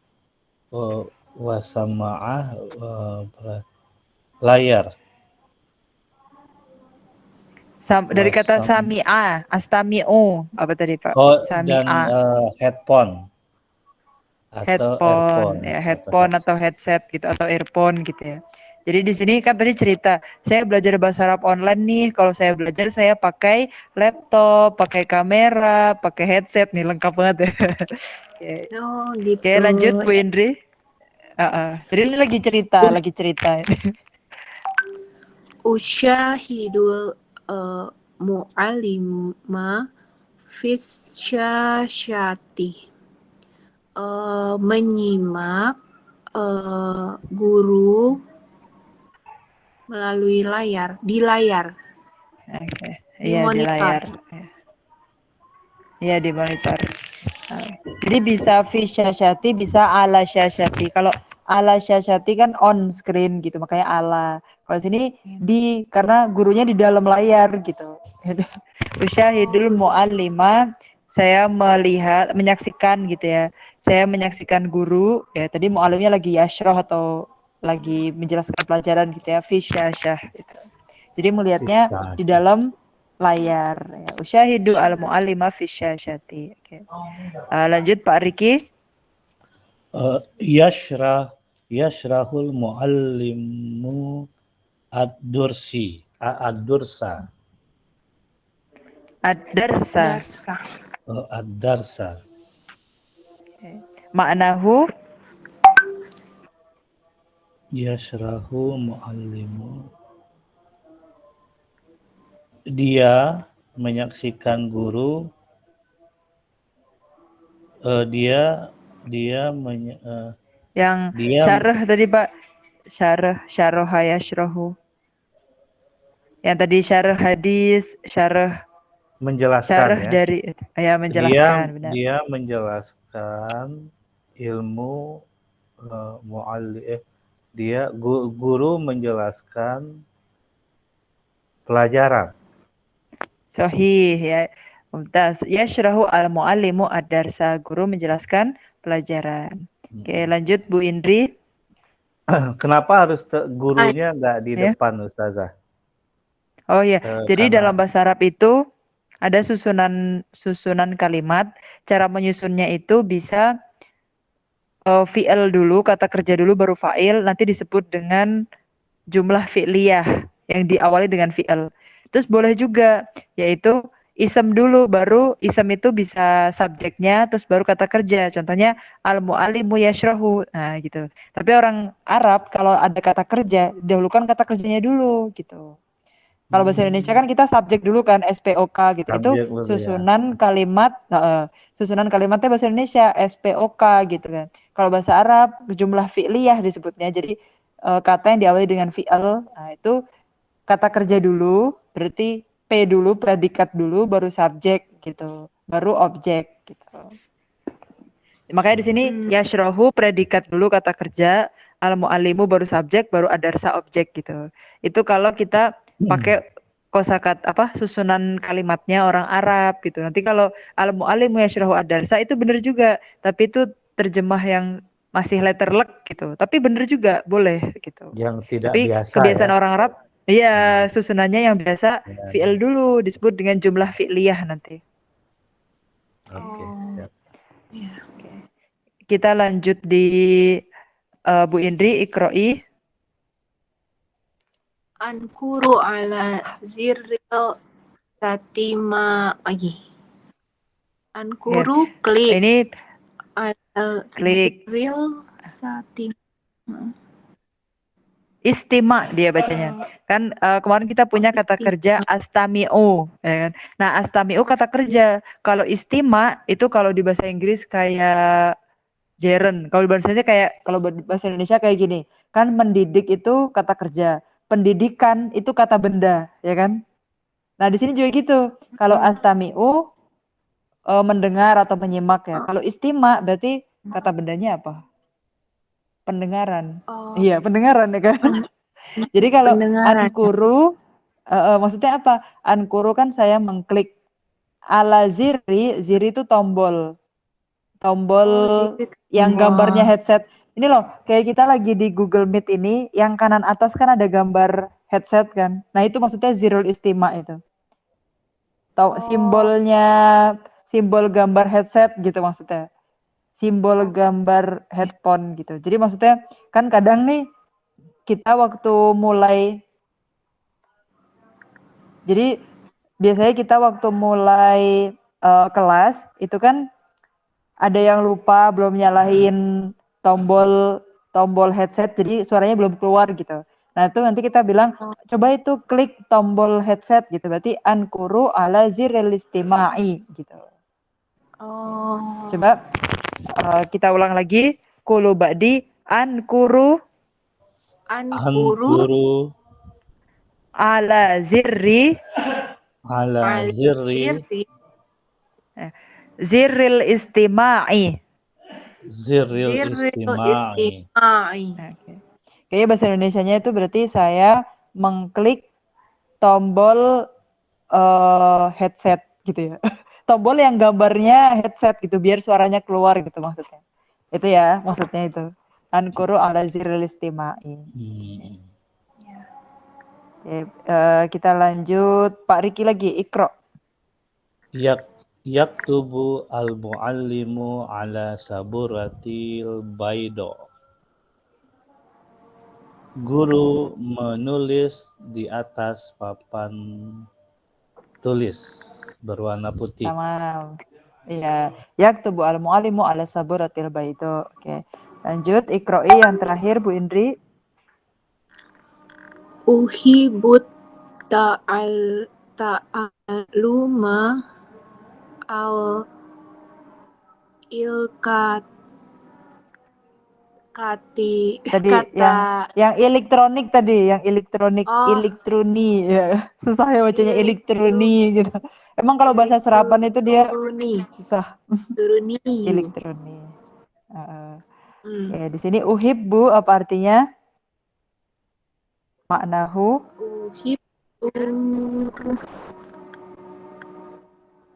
Layar. Dari kata Wasam. sami'a, astami'u. Apa tadi, Pak? Oh, dan Sami'a, headphone atau headphone, earphone ya atau headphone atau headset. headset gitu atau earphone gitu ya. Jadi di sini kan tadi cerita, saya belajar bahasa Arab online nih. Kalau saya belajar saya pakai laptop, pakai kamera, pakai headset nih lengkap banget ya. Oke, Oh Oke, gitu. lanjut Bu Indri. Jadi ini lagi cerita. Usyahidul mu'alima fisyashati. Menyimak guru melalui di layar, Oke, di iya di monitor. layar. Iya di monitor. Jadi bisa fi syasyati, bisa ala syasyati. Kalau ala syasyati kan on screen gitu, makanya ala. Kalau sini karena gurunya di dalam layar gitu. Usyahidul mu'allima, saya menyaksikan gitu ya. Saya menyaksikan guru, ya tadi mu'allimnya lagi yashroh atau lagi menjelaskan pelajaran gitu ya, fi syasyah gitu. Jadi melihatnya di Fisyah. dalam layar. Ya. Usyahidu al mu'allima fi syasyati. Oke. Lanjut Pak Riki. Yashrahul muallimu ad-dursa. Ad-darsa. Darsa. Ad-darsa. Maknahu Yashrahu muallimu. Dia menyaksikan guru. Dia yang dia syarah tadi Pak. Syarah yashrahu. Yang tadi syarah hadis, syarah menjelaskan ya. dari menjelaskan benar. Dia menjelaskan ilmu dia guru menjelaskan pelajaran. Sahih ya. Mumtaz. Yashrahu al muallimu ad-darsa. Guru menjelaskan pelajaran. Oke, lanjut Bu Indri. Kenapa harus gurunya nggak di Ya. depan, Ustazah? Oh iya, jadi Karena dalam bahasa Arab itu ada susunan kalimat. Cara menyusunnya itu bisa fi'il dulu, kata kerja dulu baru fa'il, nanti disebut dengan jumlah fi'liyah yang diawali dengan fi'il. Terus boleh juga yaitu isem dulu, baru isem itu bisa subjeknya, terus baru kata kerja. Contohnya al-mu'allimu yashrahu. Nah, gitu. Tapi orang Arab kalau ada kata kerja, dahulukan kata kerjanya dulu gitu. Kalau bahasa Indonesia kan kita subjek dulu kan SPOK gitu. Itu subjek dulu ya. susunan kalimatnya bahasa Indonesia SPOK gitu kan. Kalau bahasa Arab jumlah fi'liyah disebutnya. Jadi kata yang diawali dengan fi'al, nah itu kata kerja dulu, berarti P dulu, predikat dulu, baru subjek gitu, baru objek gitu. Makanya di sini yashrahu predikat dulu kata kerja, al muallimu baru subjek, baru adarsa objek gitu. Itu kalau kita pakai kosakata susunan kalimatnya orang Arab gitu. Nanti kalau al muallimu yashrahu adarsa itu benar juga, tapi itu terjemah yang masih letterlek gitu. Tapi benar juga boleh gitu. Yang tidak Tapi biasa kebiasaan ya. orang Arab, iya susunannya yang biasa fi'il dulu disebut dengan jumlah fi'liyah nanti. Oke, siap. Ya. Kita lanjut di Bu Indri, Iqro'i. Ankuru ala zirril satima lagi. Ankuru klik. Ini Ala klik zirril satima. istima dia bacanya. Kan kemarin kita punya kata kerja astami'u, ya kan? Nah, astami'u kata kerja. Kalau istima itu kalau di bahasa Inggris kayak gerund. Kalau di bahasa Indonesia kalau bahasa Indonesia kayak gini. Kan mendidik itu kata kerja. Pendidikan itu kata benda, ya kan? Nah, di sini juga gitu. Kalau astami'u mendengar atau menyimak ya. Kalau istima berarti kata bendanya apa? Pendengaran. Iya, pendengaran ya kan? Jadi kalau ankuru maksudnya apa? Ankuru kan saya mengklik. Ala ziri itu tombol. Tombol yang gambarnya headset. Ini loh, kayak kita lagi di Google Meet ini, yang kanan atas kan ada gambar headset kan. Nah, itu maksudnya zirul istima itu. simbolnya, simbol gambar headset gitu maksudnya. Simbol gambar headphone gitu. Jadi maksudnya kan kadang nih kita waktu mulai, jadi biasanya kita waktu mulai kelas itu kan ada yang lupa belum nyalahin tombol headset, jadi suaranya belum keluar gitu. Nah itu nanti kita bilang coba itu klik tombol headset gitu, berarti ankuru ala ziril istima'i gitu. Coba kita ulang lagi. Kulu ba'di ankuru Ankuru ala zirri ala zirri ziril istima'i. ziril istima'i. Oke. Kayaknya bahasa Indonesianya itu berarti saya mengklik tombol headset gitu ya. Tombol yang gambarnya headset gitu biar suaranya keluar gitu maksudnya. Itu ya maksudnya itu. Ankuru ala ziril istima'i. Oke, kita lanjut Pak Riki lagi, Iqra. Yaktubu al-muallimu ala saburatil baydo. Guru menulis di atas papan tulis berwarna putih. Tamam. Iya, yaktubu al-muallimu ala saburatil baydo. Oke. Lanjut Iqra'i yang terakhir Bu Indri. Uhibut ta'aluma al ilkati Tadi kata yang elektronik tadi, yang elektronik, elektroni ya. Susah ya bacanya elektroni gitu. Emang kalau bahasa serapan itu dia susah. Turuni. Elektroni. Ya, di sini uhibbu apa artinya? Maknahu Uhibbu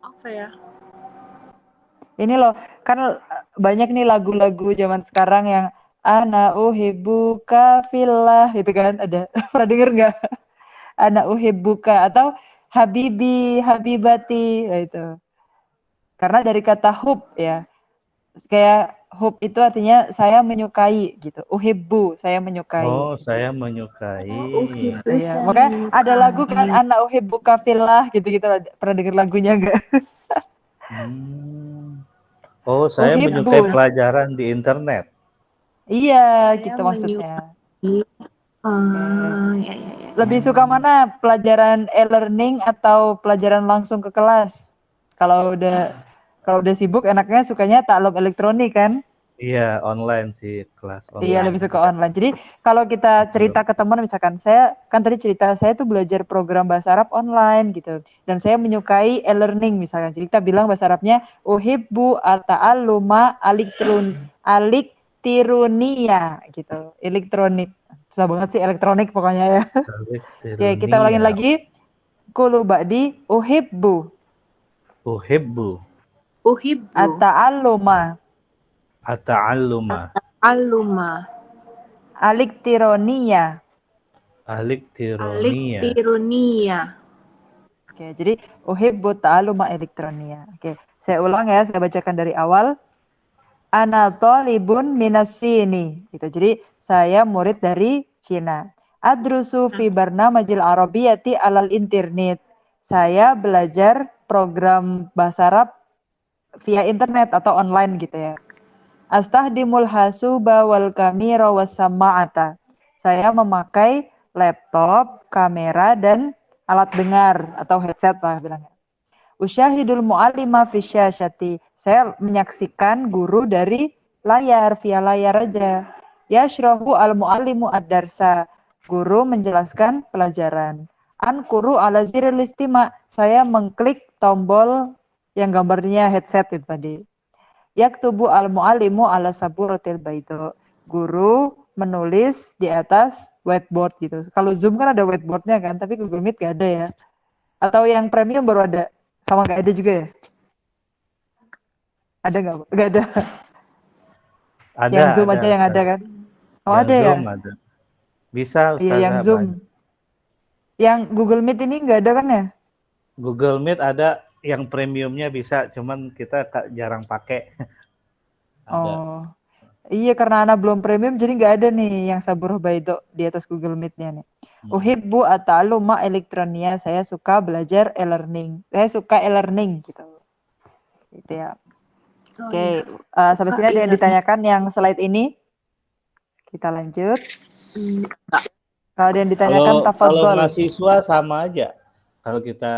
apa ya? ini loh, kan banyak nih lagu-lagu zaman sekarang yang ana uhibbuka fillah itu kan ada. Pernah denger nggak? Ana uhibbuka atau habibi, habibati itu. Karena dari kata hub ya. Kayak hub itu artinya saya menyukai gitu. Uhibbu, saya menyukai. Oh, saya menyukai. Iya, makanya ada lagu kan ana uhibbuka fillah gitu-gitu. Pernah denger lagunya enggak? Oh, saya menyukai pelajaran di internet. Iya, gitu maksudnya. Ya. Lebih suka mana, pelajaran e-learning atau pelajaran langsung ke kelas? Kalau udah sibuk enaknya sukanya taklum elektronik kan? Iya, online sih, kelas online. Iya, lebih suka online. Jadi kalau kita cerita ke teman, misalkan saya kan tadi cerita saya tuh belajar program bahasa Arab online gitu, dan saya menyukai e-learning misalkan. Jadi kita bilang bahasa Arabnya uhibbu at-ta'alluma aliktirunia gitu, elektronik. Susah banget sih elektronik pokoknya ya. Oke, kita ulangin lagi. Qulu ba'di uhibbu at-ta'alluma aliktironia. Oke, jadi uhibbu ta'alluma elektronia. Oke, saya ulang ya, saya bacakan dari awal. Ana thalibun minas Sini. Gitu. Jadi saya murid dari Cina. Adrusu fi barnamajil arabiyyati alal internet. Saya belajar program bahasa Arab via internet atau online gitu ya. Astahdimul hasuba wal kamera was sama'ata. Saya memakai laptop, kamera dan alat dengar atau headset lah bilangnya. Usyahidul mu'allima fi syasyati. Saya menyaksikan guru dari layar, via layar aja. Yashrahu al-mu'allimu ad-darsa. Guru menjelaskan pelajaran. Ankuru ala ziril istima. Saya mengklik tombol yang gambarnya headset itu tadi. Yaktubu al-mu'allimu ala saburatil baito. Guru menulis di atas whiteboard gitu. Kalau Zoom kan ada whiteboardnya kan, tapi Google Meet gak ada ya. Atau yang premium baru ada. Sama gak ada juga ya? Ada nggak? Nggak ada. Ada. Yang Zoom aja yang ada kan? Oh, yang ada ya? Zoom ada. Bisa, Iya, yang Zoom. Yang Google Meet ini nggak ada kan ya? Google Meet ada yang premiumnya bisa, cuman kita jarang pakai. Ada. Oh, iya karena anak belum premium jadi nggak ada nih yang Saburuh Baido di atas Google Meet-nya nih. Uhibbu ata'alluma elektronia. Saya suka belajar e-learning. Saya suka e-learning gitu. Gitu ya. Oh Oke, iya. sampai Suka sini ada yang e-learning. ditanyakan yang slide ini. Kita lanjut. Enggak. Kalau ada yang ditanyakan Kalau tafadhol. mahasiswa sama aja. Kalau kita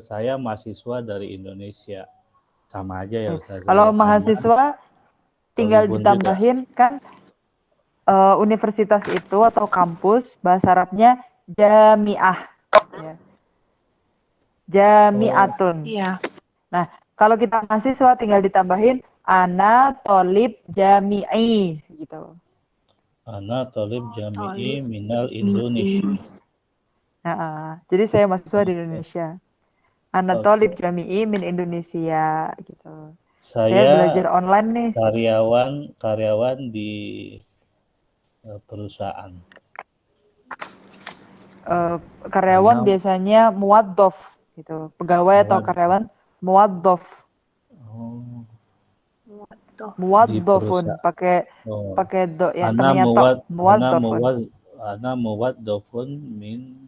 saya mahasiswa dari Indonesia, sama aja ya Ustazah Kalau ya. Anak mahasiswa tinggal Tolibun juga. ditambahin kan universitas itu atau kampus bahasa Arabnya jamiah ya. Jamiatun. Iya. Nah, kalau kita mahasiswa tinggal ditambahin ana tolib jami'i gitu. Ana Tolib Jami'i Tolib Minal Indonesia. Nah, jadi saya mahasiswa di Indonesia. Ana Oke. tolib jami'i min Indonesia gitu. Saya Saya belajar online nih. karyawan di perusahaan. Karyawan Ana biasanya muwaddof gitu. Pegawai atau muwad- karyawan muwaddof. oh, Waduh. di Muwaddofun perusahaan. pakai Oh. pakai do yang Ana teminya tok. Muwaddofun. muwaddofun minal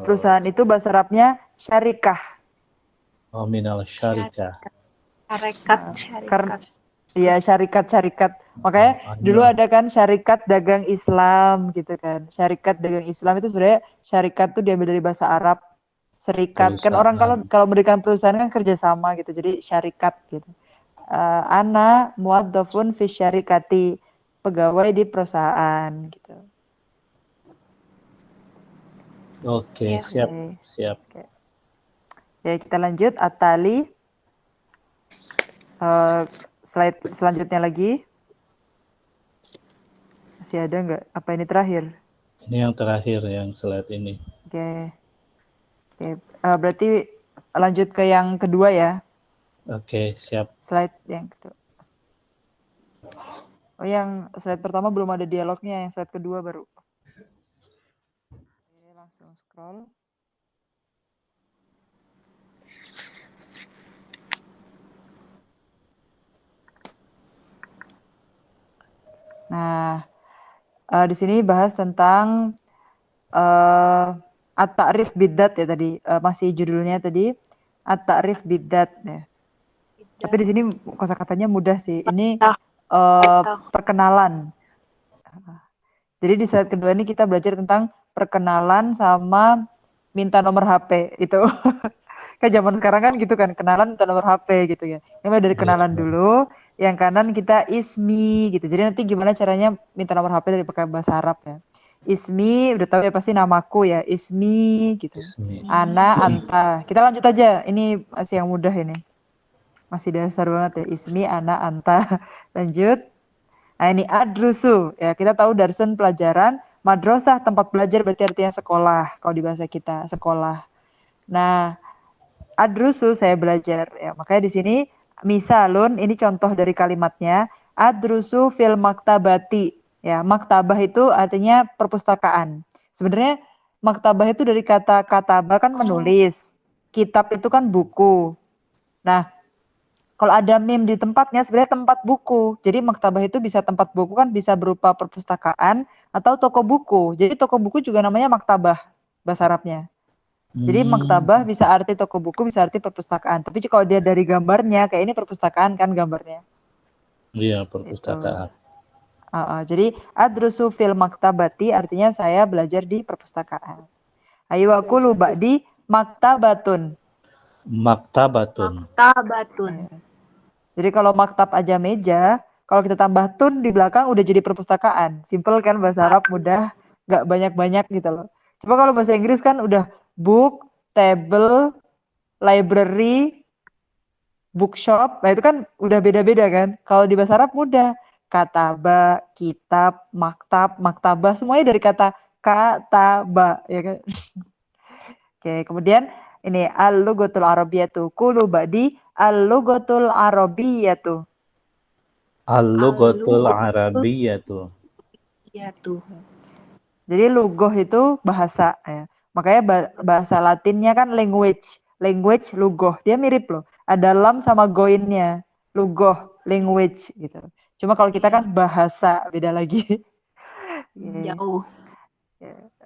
Perusahaan itu bahasa Arabnya syarikah. minal syarikah. Karena ya syarikat. Makanya dulu ada kan syarikat dagang Islam gitu kan. Syarikat dagang Islam itu sebenarnya syarikat tuh diambil dari bahasa Arab. Serikat kan orang kalau mendirikan perusahaan kan kerjasama gitu. Jadi syarikat gitu. Ana muwaddafun fi syarikati, pegawai di perusahaan gitu. Oke, siap. Oke. Ya, kita lanjut Atali. Slide selanjutnya lagi. Masih ada nggak? Apa ini terakhir? Ini yang terakhir yang slide ini. Oke. Berarti lanjut ke yang kedua ya. Oke, siap. Slide yang kedua. Oh, yang slide pertama belum ada dialognya, yang slide kedua baru. Oke, langsung scroll. Nah, di sini bahas tentang at-ta'rif bidat ya tadi, masih judulnya tadi at-ta'rif bidat ya. Tapi di sini kosakatanya mudah sih. Ini perkenalan. Jadi di slide kedua ini kita belajar tentang perkenalan sama minta nomor HP itu. Kayak zaman sekarang kan gitu kan, kenalan minta nomor HP gitu ya. Ini dari kenalan dulu, yang kanan kita ismi gitu. Jadi nanti gimana caranya minta nomor HP dari pakai bahasa Arab ya. Ismi, udah tahu ya pasti namaku ya, ismi gitu. Ismi. Ana, anta. Kita lanjut aja, ini masih yang mudah ini. Masih dasar banget ya, ismi, ana, anta. Lanjut. Nah ini adrusu, ya kita tahu darsun pelajaran, madrasah tempat belajar berarti artinya sekolah, kalau di bahasa kita, sekolah. Nah, adrusu saya belajar ya. Makanya di sini misalun ini contoh dari kalimatnya adrusu fil maktabati ya. Maktabah itu artinya perpustakaan. Sebenarnya maktabah itu dari kata kataba kan menulis. Kitab itu kan buku. Nah, kalau ada mim di tempatnya sebenarnya tempat buku. Jadi maktabah itu bisa tempat buku kan bisa berupa perpustakaan atau toko buku. Jadi toko buku juga namanya maktabah bahasa Arabnya. Jadi maktabah bisa arti toko buku, bisa arti perpustakaan. Tapi kalau dia dari gambarnya, kayak ini perpustakaan kan gambarnya. Iya, perpustakaan. Jadi adrusu fil maktabati artinya saya belajar di perpustakaan. Ayo aku lupa di maktabatun. Maktabatun. Jadi kalau maktab aja meja, kalau kita tambah tun di belakang udah jadi perpustakaan. Simple kan bahasa Arab, mudah, nggak banyak-banyak gitu loh. Coba kalau bahasa Inggris kan udah book, table, library, bookshop, nah itu kan udah beda-beda kan. Kalau di bahasa Arab mudah, kataba, kitab, maktab, maktabah, semuanya dari kata kataba, ya kan. Oke, kemudian ini al-lughatul arabiyyatu qulu ba'di al-lughatul arabiyyatu. Al-lughatul arabiyyatu. Iya tuh. Jadi lugoh itu bahasa ya. Makanya bahasa Latinnya kan language, lugoh. Dia mirip loh. Ada lam sama goinnya. Lugoh, language gitu. Cuma kalau kita kan bahasa, beda lagi. Oke. Jauh.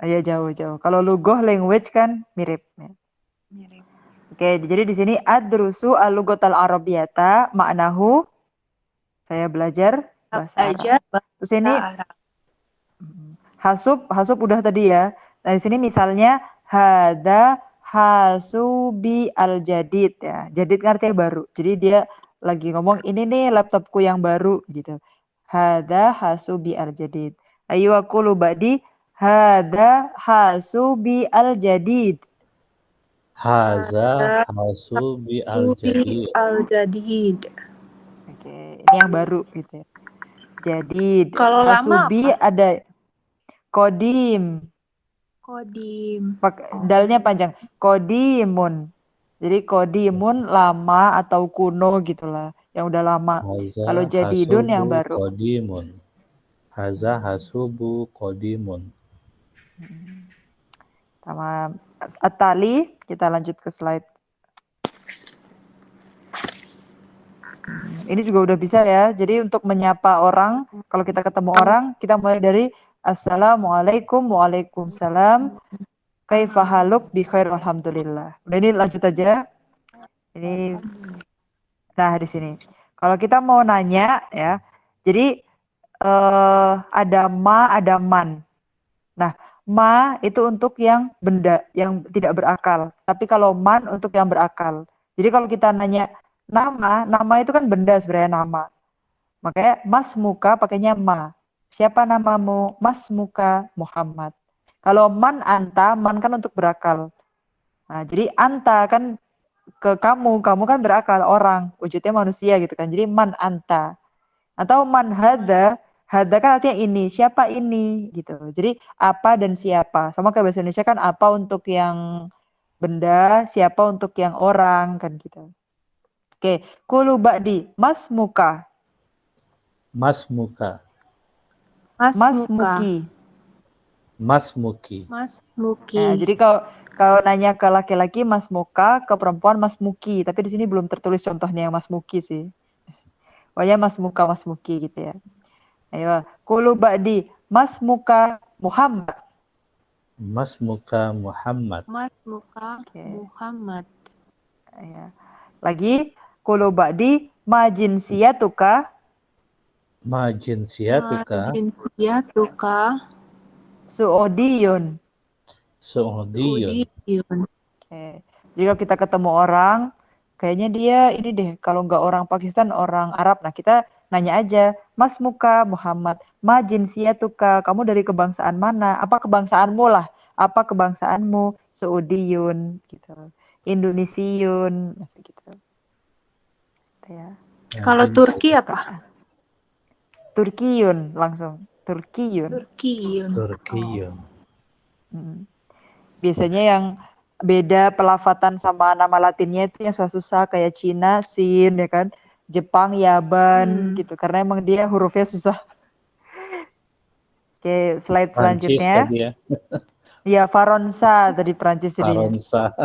Ya jauh-jauh. Kalau lugoh language kan mirip. Mirip. Oke, jadi di sini adrusu al-lughatal arabiyyata maknahu saya belajar bahasa Belajar Arab. Terus ini Arab. hasub udah tadi ya. Nah, di sini misalnya hada hasubi al-jadid ya. Jadid kan artinya baru. Jadi dia lagi ngomong ini nih laptopku yang baru gitu. Hada hasubi al-jadid. Ayo aku lu badi hada hasubi al-jadid. Haza hasubi al-jadid. Al-Jadid. Oke, ini yang baru gitu ya. Jadid. Kalau lama Hasubi ada kodim. Kodim. Dalnya panjang. Kodimun. Jadi kodimun lama atau kuno gitulah. Yang udah lama. Haza Kalau jadidun yang hasubu baru. qadimun. Haza hasubu qadimun. Sama Atali, kita lanjut ke slide. Ini juga udah bisa ya. Jadi untuk menyapa orang, kalau kita ketemu orang, kita mulai dari Assalamualaikum, Waalaikumsalam, Kaifa haluk, bi khair, alhamdulillah. Udah, ini lanjut aja. Ini, nah di sini. Kalau kita mau nanya ya, jadi ada ma, ada man. Nah, ma itu untuk yang benda, yang tidak berakal. Tapi kalau man untuk yang berakal. Jadi kalau kita nanya nama itu kan benda sebenarnya nama. Makanya mas muka pakainya ma. Siapa namamu? Mas muka Muhammad. Kalau man anta, man kan untuk berakal. Nah, jadi anta kan ke kamu kan berakal orang, wujudnya manusia gitu kan. Jadi man anta. Atau man hada kan artinya ini, siapa ini gitu. Jadi apa dan siapa. Sama kayak bahasa Indonesia kan apa untuk yang benda, siapa untuk yang orang kan gitu. Oke, kulu ba'di, mas muka. Mas muka. Mas Mas muka. muki. Mas muki. Mas Muki. Nah, jadi kalau nanya ke laki-laki mas muka, ke perempuan mas muki. Tapi di sini belum tertulis contohnya yang mas muki sih. Pokoknya mas muki gitu ya. Ayo, kulu ba'di, mas muka Muhammad. Mas muka Muhammad. Mas muka Oke. Muhammad. Ya. Lagi, kulu ba'di, ma jinsiyatuka. Ma jinsiyatuka. Jinsiyatuka. Su'odiyun. Su'udiyun. Udiyun. Oke. Jika kita ketemu orang, kayaknya dia ini deh, kalau nggak orang Pakistan, orang Arab. Nah, kita nanya aja, Mas muka Muhammad, ma jinsiyatuka, kamu dari kebangsaan mana? Apa kebangsaanmu lah? Apa kebangsaanmu? Suudiyun, gitu. Indonesiun, masih gitu. Ya. Kalau Turki apa? Turkiyun langsung, Turkiyun. Turkiyun. Turkiyun. Biasanya yang beda pelafatan sama nama Latinnya itu yang susah kayak Cina, Sin, ya kan? Jepang, Yaban, gitu. Karena emang dia hurufnya susah. Oke, slide Prancis selanjutnya. tadi ya. Ya, Faransa tadi Prancis jadinya. Faransa.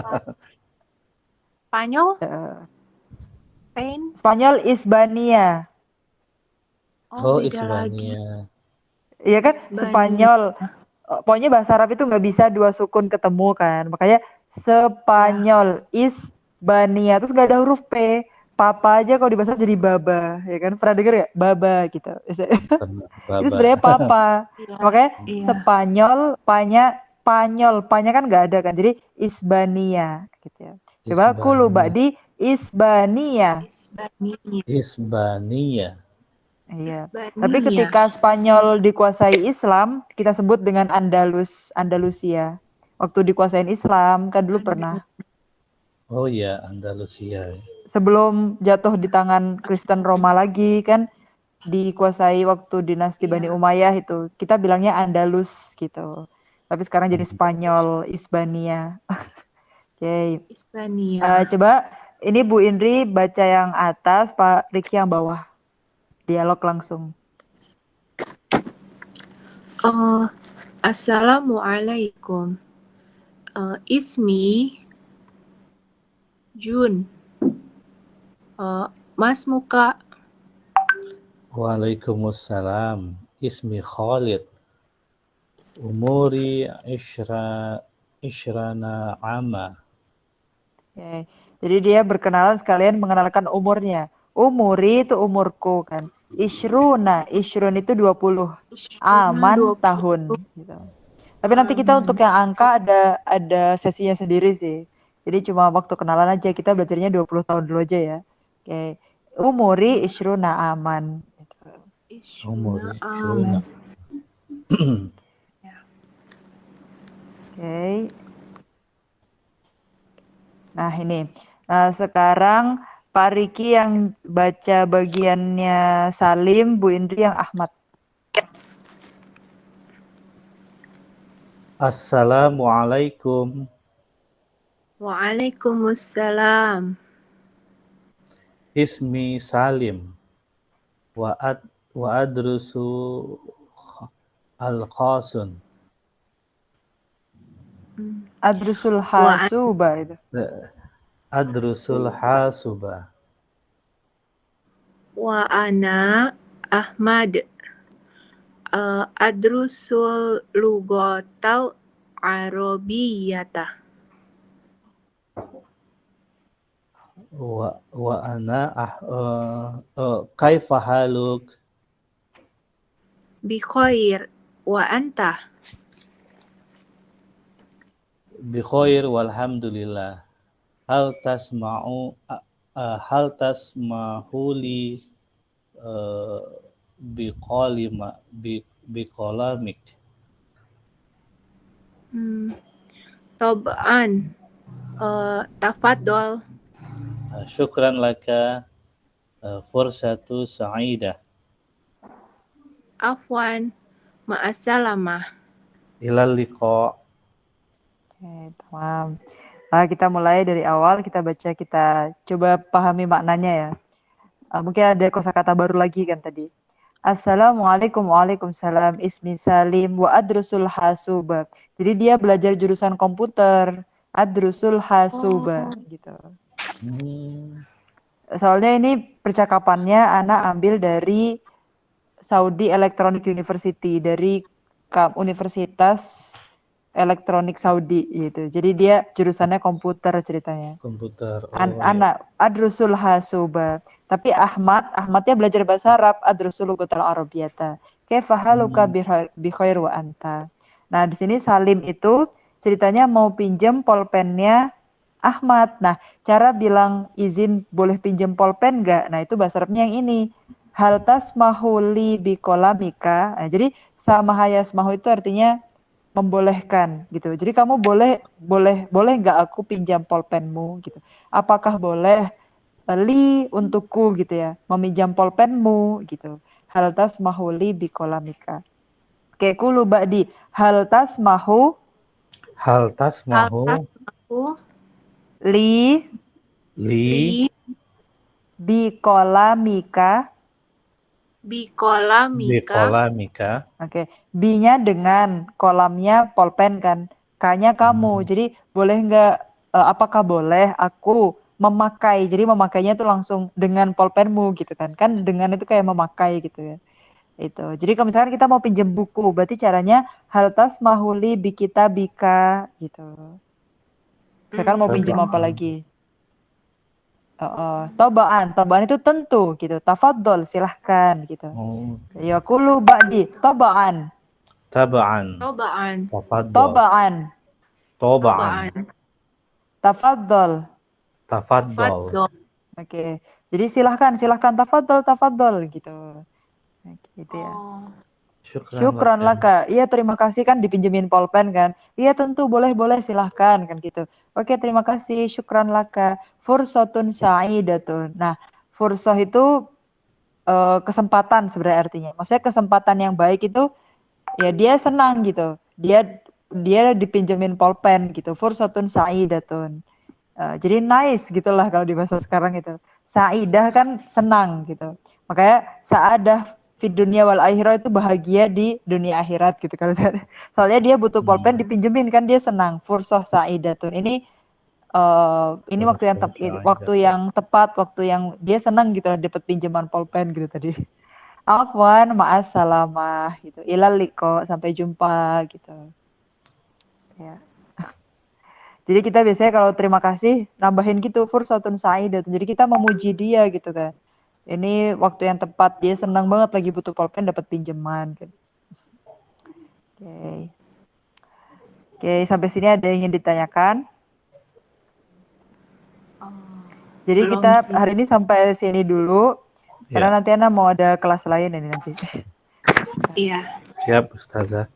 Spanyol. Eh, Spain. Spanyol Hispania. Oh, Beda lagi. Hispania. Iya kan? Hispania. Spanyol. Pokoknya bahasa Arab itu nggak bisa dua sukun ketemu kan. Makanya Spanyol, Hispania. Terus nggak ada huruf P. Papa aja kalau di bahasa jadi baba. Ya kan? Pernah denger ya? Baba gitu. Itu sebenarnya papa. Iya. Makanya Iya. Spanyol, panya kan nggak ada kan. Jadi Hispania gitu ya. Coba kulu ba'di Hispania. Hispania. Hispania. Iya. Hispania. Tapi ketika Spanyol dikuasai Islam, kita sebut dengan Andalusia. Waktu dikuasain Islam, kan dulu pernah. Oh ya, Andalusia. Sebelum jatuh di tangan Kristen Roma lagi, kan dikuasai waktu dinasti Bani Umayyah itu. Kita bilangnya Andalus gitu. Tapi sekarang jadi Spanyol, Hispania. Oke. Hispania. Coba ini Bu Indri baca yang atas, Pak Riki yang bawah. Dialog langsung. Assalamualaikum. Ismi Jun. Mas Muka. Waalaikumsalam. Ismi Khalid. Umuri ishrana ama. Oke. Jadi dia berkenalan sekalian mengenalkan umurnya. Umuri itu umurku kan. Ishrun itu 20. Aman 20 tahun gitu. Tapi nanti kita untuk yang angka ada sesinya sendiri sih. Jadi cuma waktu kenalan aja, kita belajarnya 20 tahun dulu aja ya. Oke. Umuri ishruna aman. Gitu. Umuri Ishruna ishruna. Oke. Nah ini. Nah sekarang Pak Riki yang baca bagiannya Salim, Bu Indri yang Ahmad. Assalamualaikum. Waalaikumsalam. Ismi Salim. Wa adrusu al-Qasun. Adrusul Hasuba itu. Adrusul Hasuba. Wa ana Ahmad. Adrusul lugotal arabiyata. Wa ana kaifa haluk? Bi khair. Wa anta. Bi khair walhamdulillah. Hal tasmahuli biqalamik. Tob'an. Tafadol. Syukran laka. Fursatu sa'idah. Afwan. Ma'assalamah. Ilal liqa. Oke, tamam. Nah, kita mulai dari awal, kita baca, kita coba pahami maknanya ya. Mungkin ada kosakata baru lagi kan tadi. Assalamualaikum, waalaikumsalam, ismi Salim, wa adrusul hasuba. Jadi dia belajar jurusan komputer, adrusul hasuba, gitu. Soalnya ini percakapannya anak ambil dari Saudi Electronic University, dari Universitas Elektronik Saudi gitu. Jadi dia jurusannya komputer ceritanya. Komputer. Anak adrusul hasuba. Tapi Ahmadnya belajar bahasa Arab, adrusul lugatal arabiyata. Kaifa haluka bi khair wa anta. Nah, di sini Salim itu ceritanya mau pinjem pulpennya Ahmad. Nah, cara bilang izin boleh pinjem pulpen enggak? Nah, itu bahasa Arabnya yang ini. Hal tasmahuli bi kolamika. Nah, jadi samahayasmahu itu artinya membolehkan gitu. Jadi kamu boleh nggak aku pinjam pulpenmu gitu. Apakah boleh untukku gitu ya, meminjam pulpenmu gitu. Hal tasmahu li biqalamika. Oke, kulu ba'di. Hal tasmahu li biqalamika. Biqalamika. Oke, B-nya dengan, kolamnya pulpen kan, K-nya kamu. Jadi boleh nggak, apakah boleh aku memakai, jadi memakainya itu langsung dengan pulpenmu gitu kan. Kan dengan itu kayak memakai gitu ya. Itu. Jadi kalau misalkan kita mau pinjam buku, berarti caranya hal tasmahuli bikitabika gitu. Sekarang mau pinjam apa lagi? Tobaan itu tentu gitu. Tafadhol silahkan gitu. Ya kulu ba'di tobaan. Taba'an. Tafadhol. Oke. Jadi silahkan tafadhol gitu. Gitu ya. Syukran laka. Iya, terima kasih kan dipinjemin pulpen kan. Iya tentu boleh silahkan kan gitu. Oke, terima kasih. Syukran laka. Fursatun sa'idatun. Nah, fursah itu kesempatan sebenarnya artinya. Maksudnya kesempatan yang baik itu ya dia senang gitu. Dia dipinjemin pulpen gitu. Fursatun sa'idatun. Jadi nice gitulah kalau di bahasa sekarang itu. Sa'idah kan senang gitu. Makanya sa'adah fid dunya wal akhirah itu bahagia di dunia akhirat gitu kalau saya. Soalnya dia butuh pulpen dipinjemin kan dia senang. Fursah sa'idatun. Ini waktu yang tepat, waktu yang dia senang gitu dapat pinjaman pulpen gitu tadi. Afwan, ma'assalamah gitu. Ilal liqa, sampai jumpa gitu. Ya. Jadi kita biasanya kalau terima kasih nambahin gitu fursatun sa'idatun. Jadi kita memuji dia gitu kan. Ini waktu yang tepat, dia senang banget lagi butuh pulpen dapat pinjaman. Gitu. Oke, sampai sini ada yang ingin ditanyakan? Jadi Belum kita sih. hari ini sampai sini dulu, karena nanti Ana mau ada kelas lain ini nanti. Iya. Siap, Ustazah.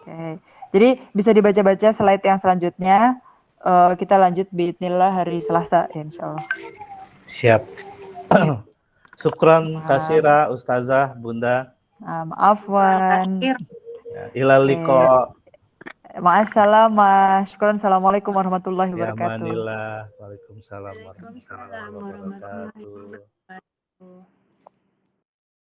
Oke, jadi bisa dibaca-baca slide yang selanjutnya. Kita lanjut biidznillah hari Selasa, ya, insya Allah. Siap. Syukran kasira Ustazah, Bunda. Maaf Wan. Ilal liqa. Ma'assalamah. Syukran. Assalamualaikum warahmatullahi wabarakatuh. Yamanillah. Waalaikumsalam Waalaikumsalam warahmatullahi wabarakatuh.